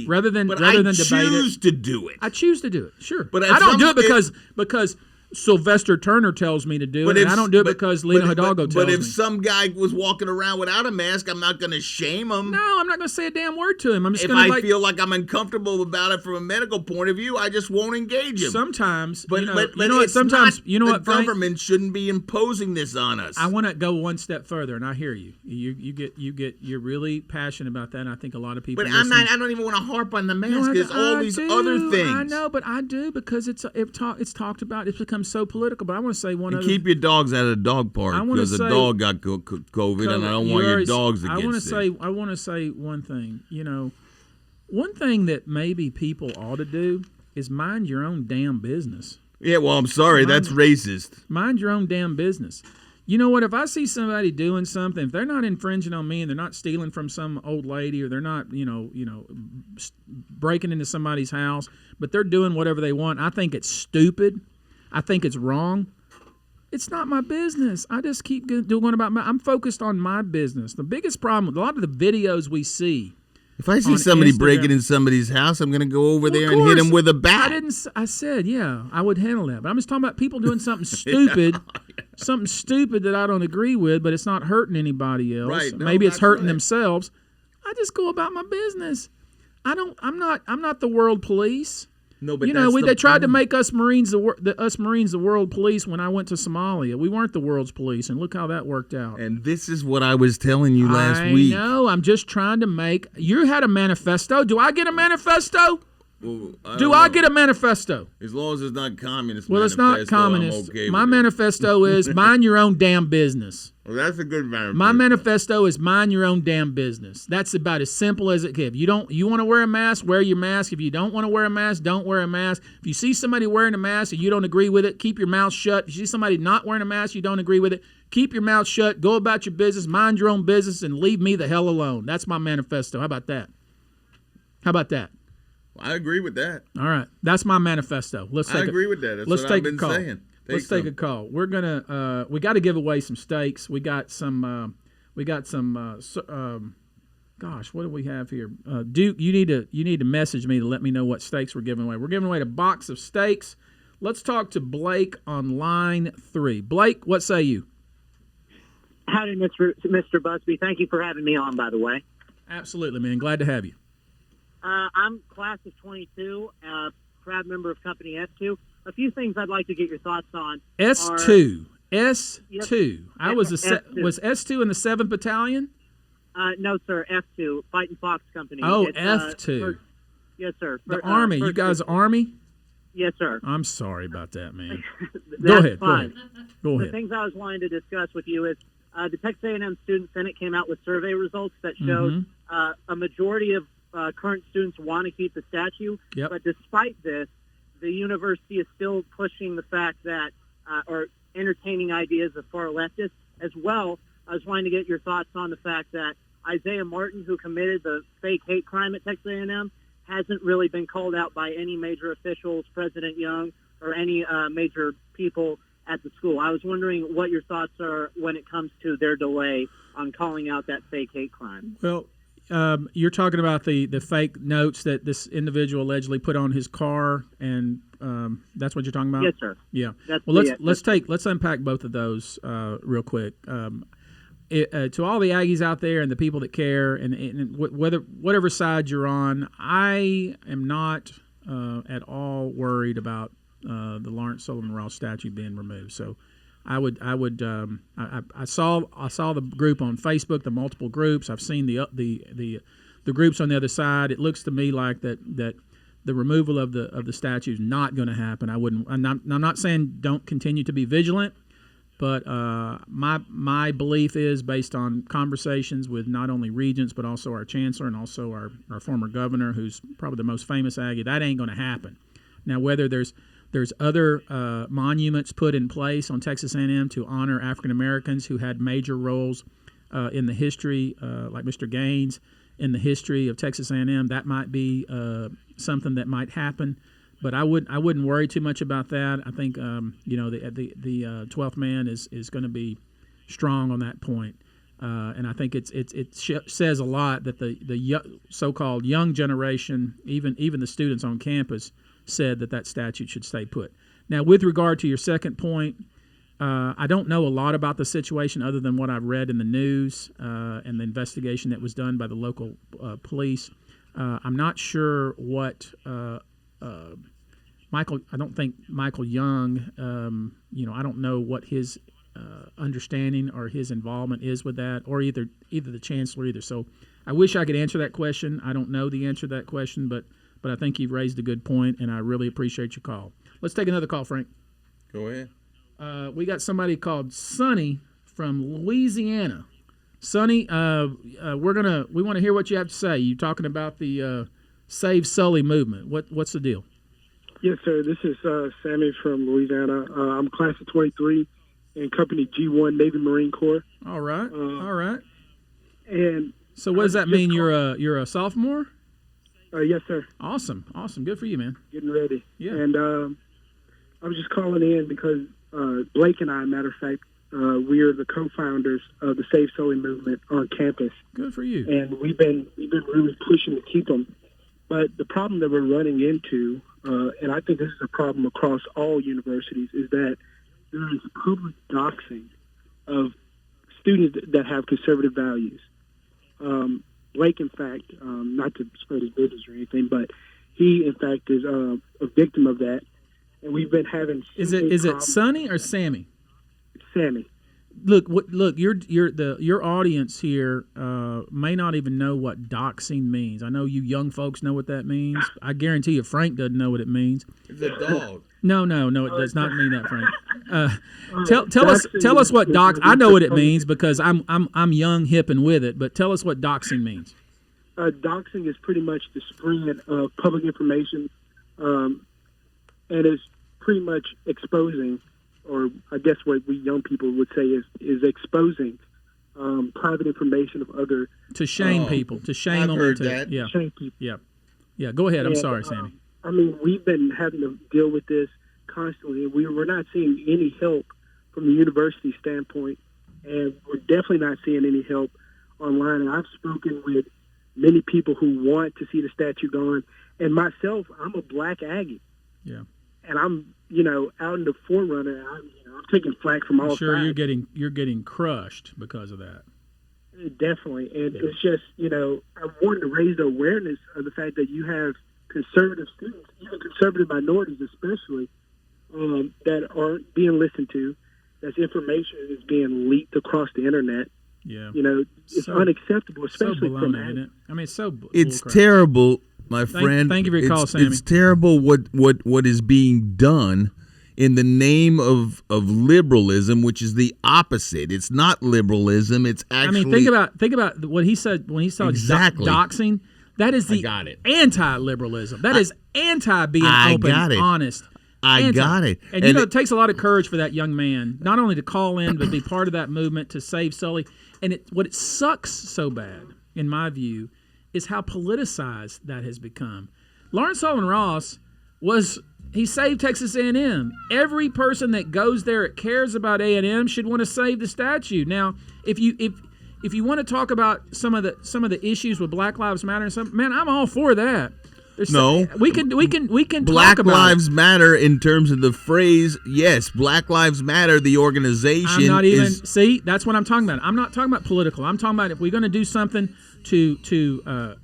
rather than debate choose to do it. I choose to do it, sure. But I don't do it because Sylvester Turner tells me to do it, and I don't do it because Lena Hidalgo tells me. But if some guy was walking around without a mask, I'm not going to shame him. No, I'm not going to say a damn word to him. I'm just if going to I feel like I'm uncomfortable about it from a medical point of view, I just won't engage him. Sometimes, but the government shouldn't be imposing this on us. I want to go one step further, and I hear you. You're really passionate about that. And I think a lot of people. But I don't even want to harp on the mask. There's all these other things. I know, but I do because it's talked about. It's become so political. But I want to say one other. Keep your dogs out of the dog park because a dog got COVID, and I don't want your dogs to get sick. I want to say one thing. One thing that maybe people ought to do is mind your own damn business. Yeah, well, I'm sorry, that's racist. Mind your own damn business. You know what? If I see somebody doing something, if they're not infringing on me and they're not stealing from some old lady or they're not, breaking into somebody's house, but they're doing whatever they want, I think it's stupid. I think it's wrong. It's not my business. I just keep doing about I'm focused on my business. The biggest problem with a lot of the videos we see. If I see somebody breaking in somebody's house, I'm going to go over there and hit him with a bat. I said, yeah, I would handle that. But I'm just talking about people doing something stupid, something stupid that I don't agree with, but it's not hurting anybody else. Right. No, maybe it's hurting themselves. I just go about my business. I'm not the world police. No, but they tried to make us Marines the world police when I went to Somalia. We weren't the world's police, and look how that worked out. And this is what I was telling you last week. I know. I'm just trying to make. You had a manifesto. Do I get a manifesto? Well, I get a manifesto? As long as it's not communist. Well, it's not communist. My manifesto is mind your own damn business. Well, that's a good manifesto. My manifesto is mind your own damn business. That's about as simple as it can. You want to wear a mask, wear your mask. If you don't want to wear a mask, don't wear a mask. If you see somebody wearing a mask and you don't agree with it, keep your mouth shut. If you see somebody not wearing a mask, you don't agree with it, keep your mouth shut. Go about your business, mind your own business, and leave me the hell alone. That's my manifesto. How about that? I agree with that. All right, that's my manifesto. I agree with that. That's what I've been saying. Let's take a call. We're gonna we got to give away some steaks. We got some. Gosh, what do we have here? Duke, you need to message me to let me know what steaks we're giving away. We're giving away a box of steaks. Let's talk to Blake on line 3. Blake, what say you? Howdy, Mr. Busby. Thank you for having me on, by the way. Absolutely, man. Glad to have you. I'm class of 22, proud member of Company S2. A few things I'd like to get your thoughts on. S2. S2. Yep. I was was S2 in the 7th Battalion? No, sir. F2, Fighting Fox Company. Oh, it's, F2. Yes, sir. The Army. You guys Army? Yes, sir. I'm sorry about that, man. Go ahead. The things I was wanting to discuss with you is the Texas A&M Student Senate came out with survey results that showed a majority of current students want to keep the statue. Yep. But despite this, the university is still pushing the fact that, or entertaining ideas of far leftists as well. I was wanting to get your thoughts on the fact that Isaiah Martin, who committed the fake hate crime at Texas A&M, hasn't really been called out by any major officials, President Young, or any major people at the school. I was wondering what your thoughts are when it comes to their delay on calling out that fake hate crime. Well, you're talking about the fake notes that this individual allegedly put on his car, and that's what you're talking about? Yes, sir. Yeah. That's let's unpack both of those real quick. To all the Aggies out there and the people that care, and whatever side you're on, I am not at all worried about the Lawrence Sullivan Ross statue being removed. So I saw the group on Facebook, the multiple groups. I've seen the groups on the other side. It looks to me like that the removal of the statue is not going to happen. I'm not saying don't continue to be vigilant, but my belief is based on conversations with not only regents but also our chancellor and also our former governor, who's probably the most famous Aggie. That ain't going to happen. Now, whether there's other monuments put in place on Texas A&M to honor African Americans who had major roles in the history, like Mr. Gaines, in the history of Texas A&M. That might be something that might happen, but I wouldn't worry too much about that. I think the 12th man is going to be strong on that point. And I think it says a lot that the so-called young generation, even the students on campus, said that statute should stay put. Now, with regard to your second point, I don't know a lot about the situation other than what I've read in the news and the investigation that was done by the local police. I'm not sure what Michael. I don't think Michael Young. I don't know what his understanding or his involvement is with that, or either the chancellor either. So I wish I could answer that question. I don't know the answer to that question, but I think you've raised a good point, and I really appreciate your call. Let's take another call, Frank. Go ahead. We got somebody called Sonny from Louisiana. Sonny, we want to hear what you have to say. You talking about the Save Sully movement? What's the deal? Yes, sir. This is Sammy from Louisiana. I'm class of 23 in Company G1 Navy Marine Corps. All right. All right. And so, what does that mean? You're a sophomore? Yes, sir. Awesome. Good for you, man. Getting ready. Yeah. And I was just calling in because Blake and I, matter of fact, we are the co-founders of the Save Sully movement on campus. Good for you. And we've been really pushing to keep them. But the problem that we're running into, and I think this is a problem across all universities, is that there is public doxing of students that have conservative values. Blake, in fact, not to spread his business or anything, but he, in fact, is a victim of that. And we've been having. Is it Sonny or Sammy? Sammy. Look, your audience here may not even know what doxing means. I know you young folks know what that means. I guarantee you, Frank doesn't know what it means. It's a dog. No, it does not mean that, Frank. Tell us what dox. I know what it means because I'm young, hip, and with it. But tell us what doxing means. Doxing is pretty much the spread of public information, and it's pretty much exposing, or I guess what we young people would say is exposing private information of other to shame people, to shame I've them. heard that. Yeah. Shame people. Yeah. Go ahead. I'm sorry, Sammy. I mean, we've been having to deal with this constantly, and we're not seeing any help from the university standpoint, and we're definitely not seeing any help online. And I've spoken with many people who want to see the statue gone, and myself, I'm a black Aggie. Yeah. And I'm, out in the forerunner. I'm taking flack from all sides. Sure, you're getting crushed because of that. Definitely, and it's just, I wanted to raise the awareness of the fact that you have conservative students, even conservative minorities especially, that aren't being listened to. That information is being leaked across the internet. Yeah, it's unacceptable, especially so from. Isn't it? I mean, it's terrible, my friend. Thank you for your call, Sammy. It's terrible what is being done in the name of liberalism, which is the opposite. It's not liberalism. It's actually. I mean, think about what he said when he saw exactly. Doxing. That is the anti-liberalism. That is anti-being open, honest. I got it. And it takes a lot of courage for that young man, not only to call in, but be part of that movement to save Sully. And what it sucks so bad, in my view, is how politicized that has become. Lawrence Sullivan Ross he saved Texas A&M. Every person that goes there that cares about A&M should want to save the statue. Now, if you want to talk about some of the issues with Black Lives Matter and man, I'm all for that. We can Black talk about Lives Matter in terms of the phrase. Yes, Black Lives Matter. The organization. I'm not even see. That's what I'm talking about. I'm not talking about political. I'm talking about if we're going to do something to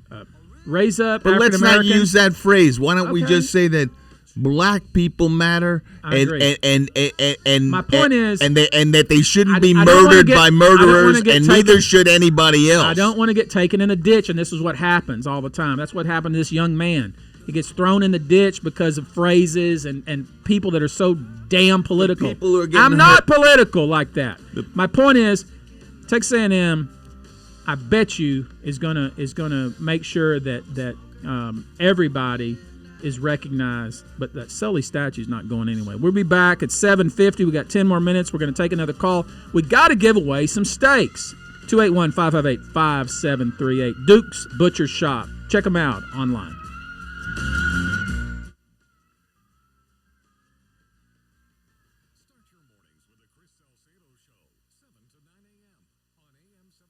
raise up. But let's not use that phrase. Why don't we Okay. just say that Black people matter? I agree. And my point is, and that they shouldn't be I don't wanna murdered get- by I don't murderers, wanna get and taken- neither should anybody else. I don't want to get taken in a ditch, and this is what happens all the time. That's what happened to this young man. He gets thrown in the ditch because of phrases and people that are so damn political. People who are getting I'm not political like that. My point is, Texas A&M, I bet you is gonna make sure that everybody is recognized, but that Sully statue is not going anywhere. We'll be back at 7:50. We got 10 more minutes. We're going to take another call. We got to give away some steaks. 281-558-5738. Duke's Butcher Shop. Check them out online. O'Hare & Company Real Estate and Go Financial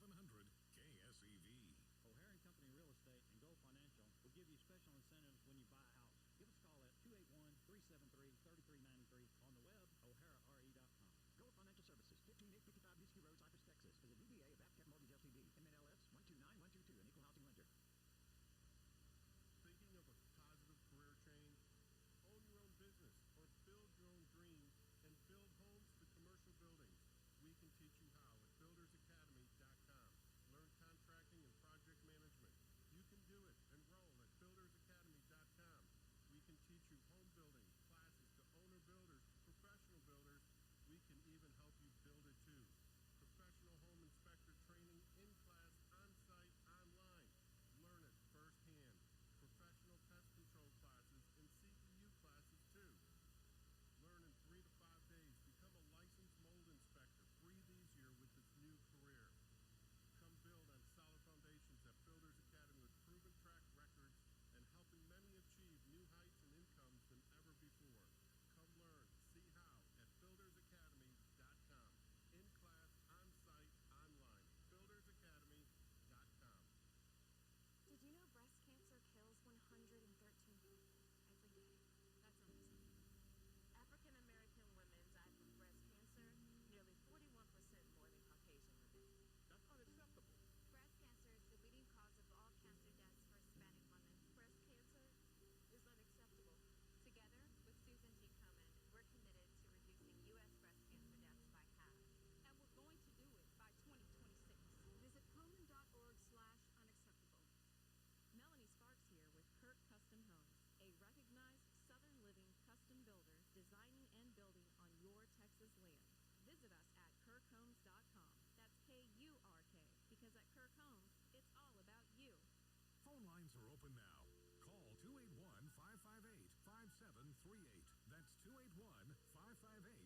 will give you special incentives when you buy a house. Give us a call at 281-373-3393 on the web, o'harare.com. Go Financial Services, 15855 Nisky Road, Cypress, Texas. Is a DBA of Abcat Mortgage Ltd. NMLS 129122, an equal housing lender. Thinking of a positive career change? Own your own business or build your own dreams and build homes to commercial buildings. We can teach you how at buildersacademy.com. Learn contracting and project management. You can do it. Enroll at buildersacademy.com. We can teach you home building, classes to owner builders, professional builders. We can even help you build it too. Professional home inspector training in class, on site, online. Learn it firsthand. Professional pest control classes and CEU classes too. Learn in 3 to 5 days. Become a licensed mold inspector. Breathe easier with this new career. Come build on solid foundations at Builders Academy with proven track records and helping many achieve new heights and incomes than ever before. Come learn, see how at buildersacademy.com. In class, on site, online. buildersacademy.com. Did you know breast cancer kills 113 people every day? That's unacceptable. African American women die from breast cancer nearly 41% more than Caucasian women. That's unacceptable. Breast cancer is the leading cause of all cancer deaths for Hispanic women. Breast cancer is unacceptable. Together with Susan G. Komen, we're committed to reducing U.S. breast cancer deaths by half. And we're going to do it by 2026. Visit Komen.org/unacceptable. Melanie Sparks here with Kirk Custom Homes, a recognized Southern Living custom builder designing and building on your Texas land. Visit us at kirkhomes.com. That's K-U-R-K, because at Kirk Homes, it's all about you. Phone lines are open now. Call 281-558-5738. That's 281-558-KSEV.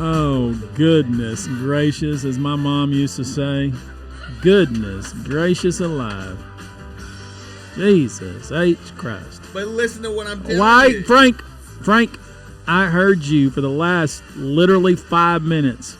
Oh, goodness gracious, as my mom used to say. Goodness gracious alive. Jesus H. Christ. But listen to what I'm telling Why, you. Frank, I heard you for the last literally 5 minutes.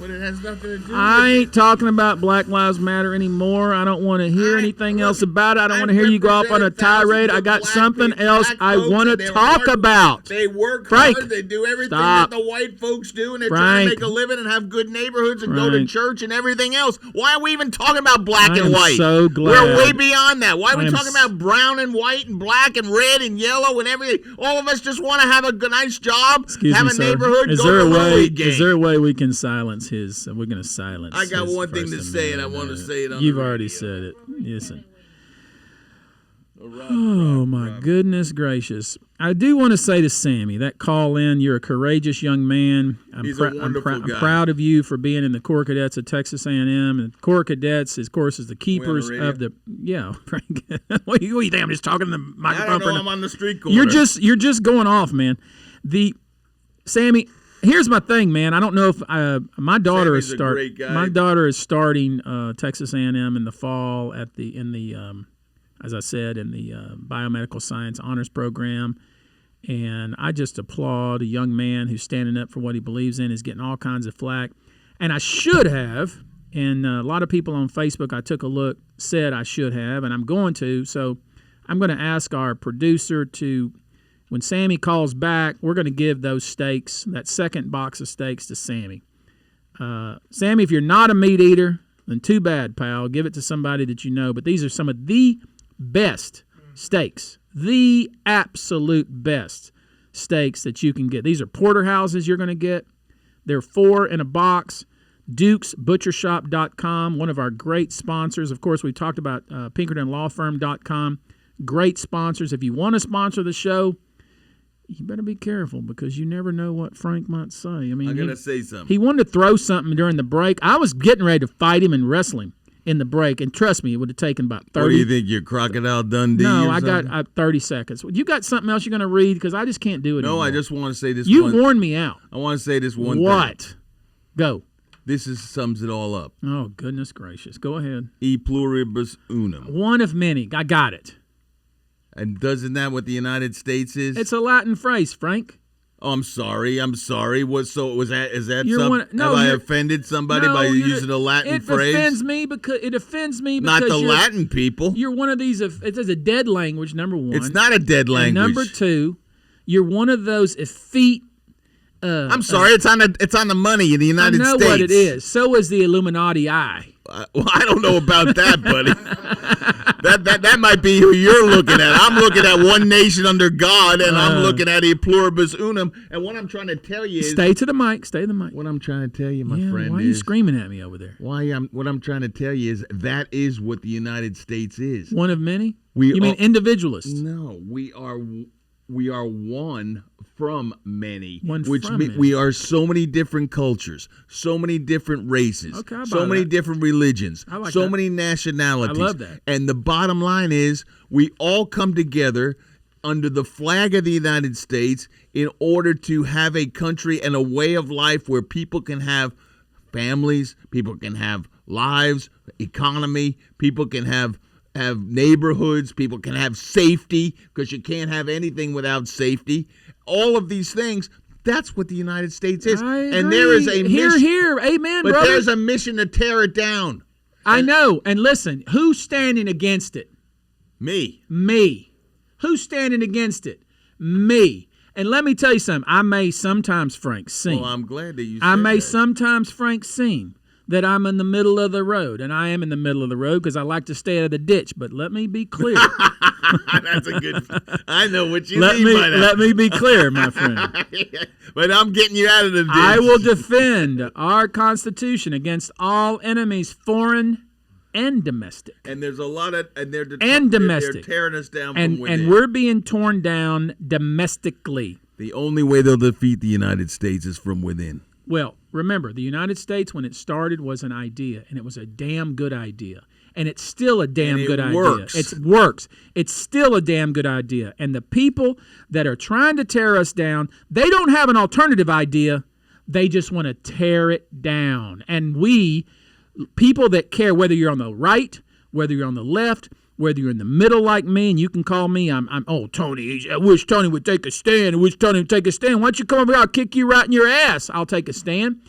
But it has nothing to do I with ain't talking about Black Lives Matter anymore. I don't want to hear anything else about it. I don't want to hear you go off on a tirade. I got something else I want to talk about. They work Frank, hard. They do everything stop. that the white folks do, and they're trying to Frank. make a living and have good neighborhoods and go to Frank. church and everything else. Why are we even talking about black I and am white? so glad. We're way beyond that. Why are I we am talking about brown and white and black and red and yellow and everything? All of us just want to have a nice job, Excuse have me, a sir. neighborhood, Is go there to a a Little way? League game. Is there a way we can silence his? We're going to silence. I got his one thing to First say, and I Amendment. want to say it on You've the already radio. said it. Listen. Rob, Oh, my goodness gracious. I do want to say to Sammy, that call in, you're a courageous young man. He's a wonderful guy. I'm proud of you for being in the Corps Cadets of Texas A&M. And the Corps Cadets, of course, is the keepers radio? of the... Yeah, Frank. What do you think? I'm just talking to the microphone. I don't know. for I'm on the street corner. You're just going off, man. Sammy, here's my thing, man. I don't know if my daughter Sammy's a great guy. My daughter is starting Texas A&M in the fall as I said, in the biomedical science honors program. And I just applaud a young man who's standing up for what he believes in, is getting all kinds of flack. And I should have, and a lot of people on Facebook, I took a look, said I should have, and I'm going to. So I'm going to ask our producer to, when Sammy calls back, we're going to give those steaks, that second box of steaks, to Sammy. Sammy, if you're not a meat eater, then too bad, pal. Give it to somebody that you know. But these are some of the best steaks, the absolute best steaks that you can get. These are porterhouses you're going to get. They're 4 in a box. DukesButcherShop.com, one of our great sponsors. Of course, we talked about PinkertonLawFirm.com. Great sponsors. If you want to sponsor the show, you better be careful because you never know what Frank might say. I mean, I'm going to say something. He wanted to throw something during the break. I was getting ready to fight him and wrestle him in the break, and trust me, it would have taken about 30. What do you think, you're Crocodile Dundee? No, or I something? got 30 seconds. You got something else you're going to read? Because I just can't do it anymore. I just want to say this. You warned me out. I want to say this one thing. What? Go. This sums it all up. Oh, goodness gracious. Go ahead. E pluribus unum. One of many. I got it. And doesn't that what the United States is? It's a Latin phrase, Frank. Oh, I'm sorry. What? So is that No, have I offended somebody by using a Latin phrase? It offends me because not the Latin people. You're one of these. It is a dead language. Number one. It's not a dead language. And number two, you're one of those effete. I'm sorry. It's on the money in the United States. I know what it is. So is the Illuminati eye. Well, I don't know about that, buddy. that might be who you're looking at. I'm looking at one nation under God, and I'm looking at a pluribus unum. And what I'm trying to tell you is... Stay to the mic. Stay to the mic. What I'm trying to tell you, my friend, why are you screaming at me over there? What I'm trying to tell you is that is what the United States is. One of many? You mean individualists? No, we are one from many. Many. We are so many different cultures, so many different races, so many different religions, so many nationalities. I love that. And the bottom line is we all come together under the flag of the United States in order to have a country and a way of life where people can have families, people can have lives, economy, people can have neighborhoods, people can have safety, because you can't have anything without safety. All of these things, that's what the United States is. And there is a mission. Here, amen, but brother. There's a mission to tear it down. I know. And listen, who's standing against it? Me. Who's standing against it? Me. And let me tell you something. I may sometimes, Frank, seem. Well, I'm glad that you said I may that. sometimes, Frank, seem that I'm in the middle of the road, and I am in the middle of the road because I like to stay out of the ditch. But let me be clear. That's a good. I know what you mean by that. Let me be clear, my friend. But I'm getting you out of the ditch. I will defend our Constitution against all enemies, foreign and domestic. And there's a lot of domestic. They're tearing us down from within. And we're being torn down domestically. The only way they'll defeat the United States is from within. Well, remember, the United States, when it started, was an idea, and it was a damn good idea. And it's still a damn good idea. It works. It's still a damn good idea. And the people that are trying to tear us down, they don't have an alternative idea. They just want to tear it down. And we, people that care, whether you're on the right, whether you're on the left, whether you're in the middle like me, and you can call me, Tony, I wish Tony would take a stand. Why don't you come over here? I'll kick you right in your ass. I'll take a stand.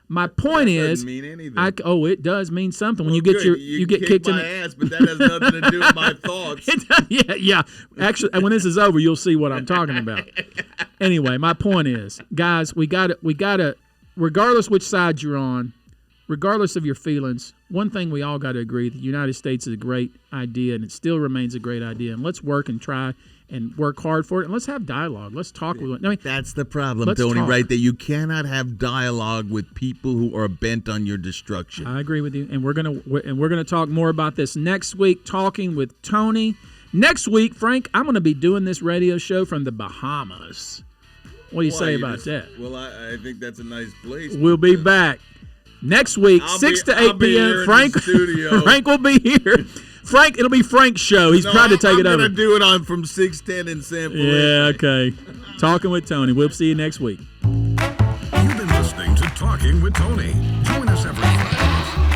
My point is, doesn't mean anything. It does mean something when you get you get kicked in the ass, but that has nothing to do with my thoughts. Yeah. Actually, when this is over, you'll see what I'm talking about. Anyway, my point is, guys, we got to, regardless which side you're on, regardless of your feelings, one thing we all got to agree: the United States is a great idea, and it still remains a great idea. And let's work and try and work hard for it, and let's have dialogue. Let's talk with one. That's the problem, Tony, right? That you cannot have dialogue with people who are bent on your destruction. I agree with you, and we're gonna talk more about this next week. Talking with Tony next week, Frank. I'm gonna be doing this radio show from the Bahamas. What do you say about that? Well, I think that's a nice place. We'll be back next week, 6 to 8 p.m. Frank will be here. Frank, it'll be Frank's show. He's proud to take it over. I'm going to do it on from 610 in San Felipe. Yeah, okay. Talking with Tony. We'll see you next week. You've been listening to Talking with Tony. Join us every Friday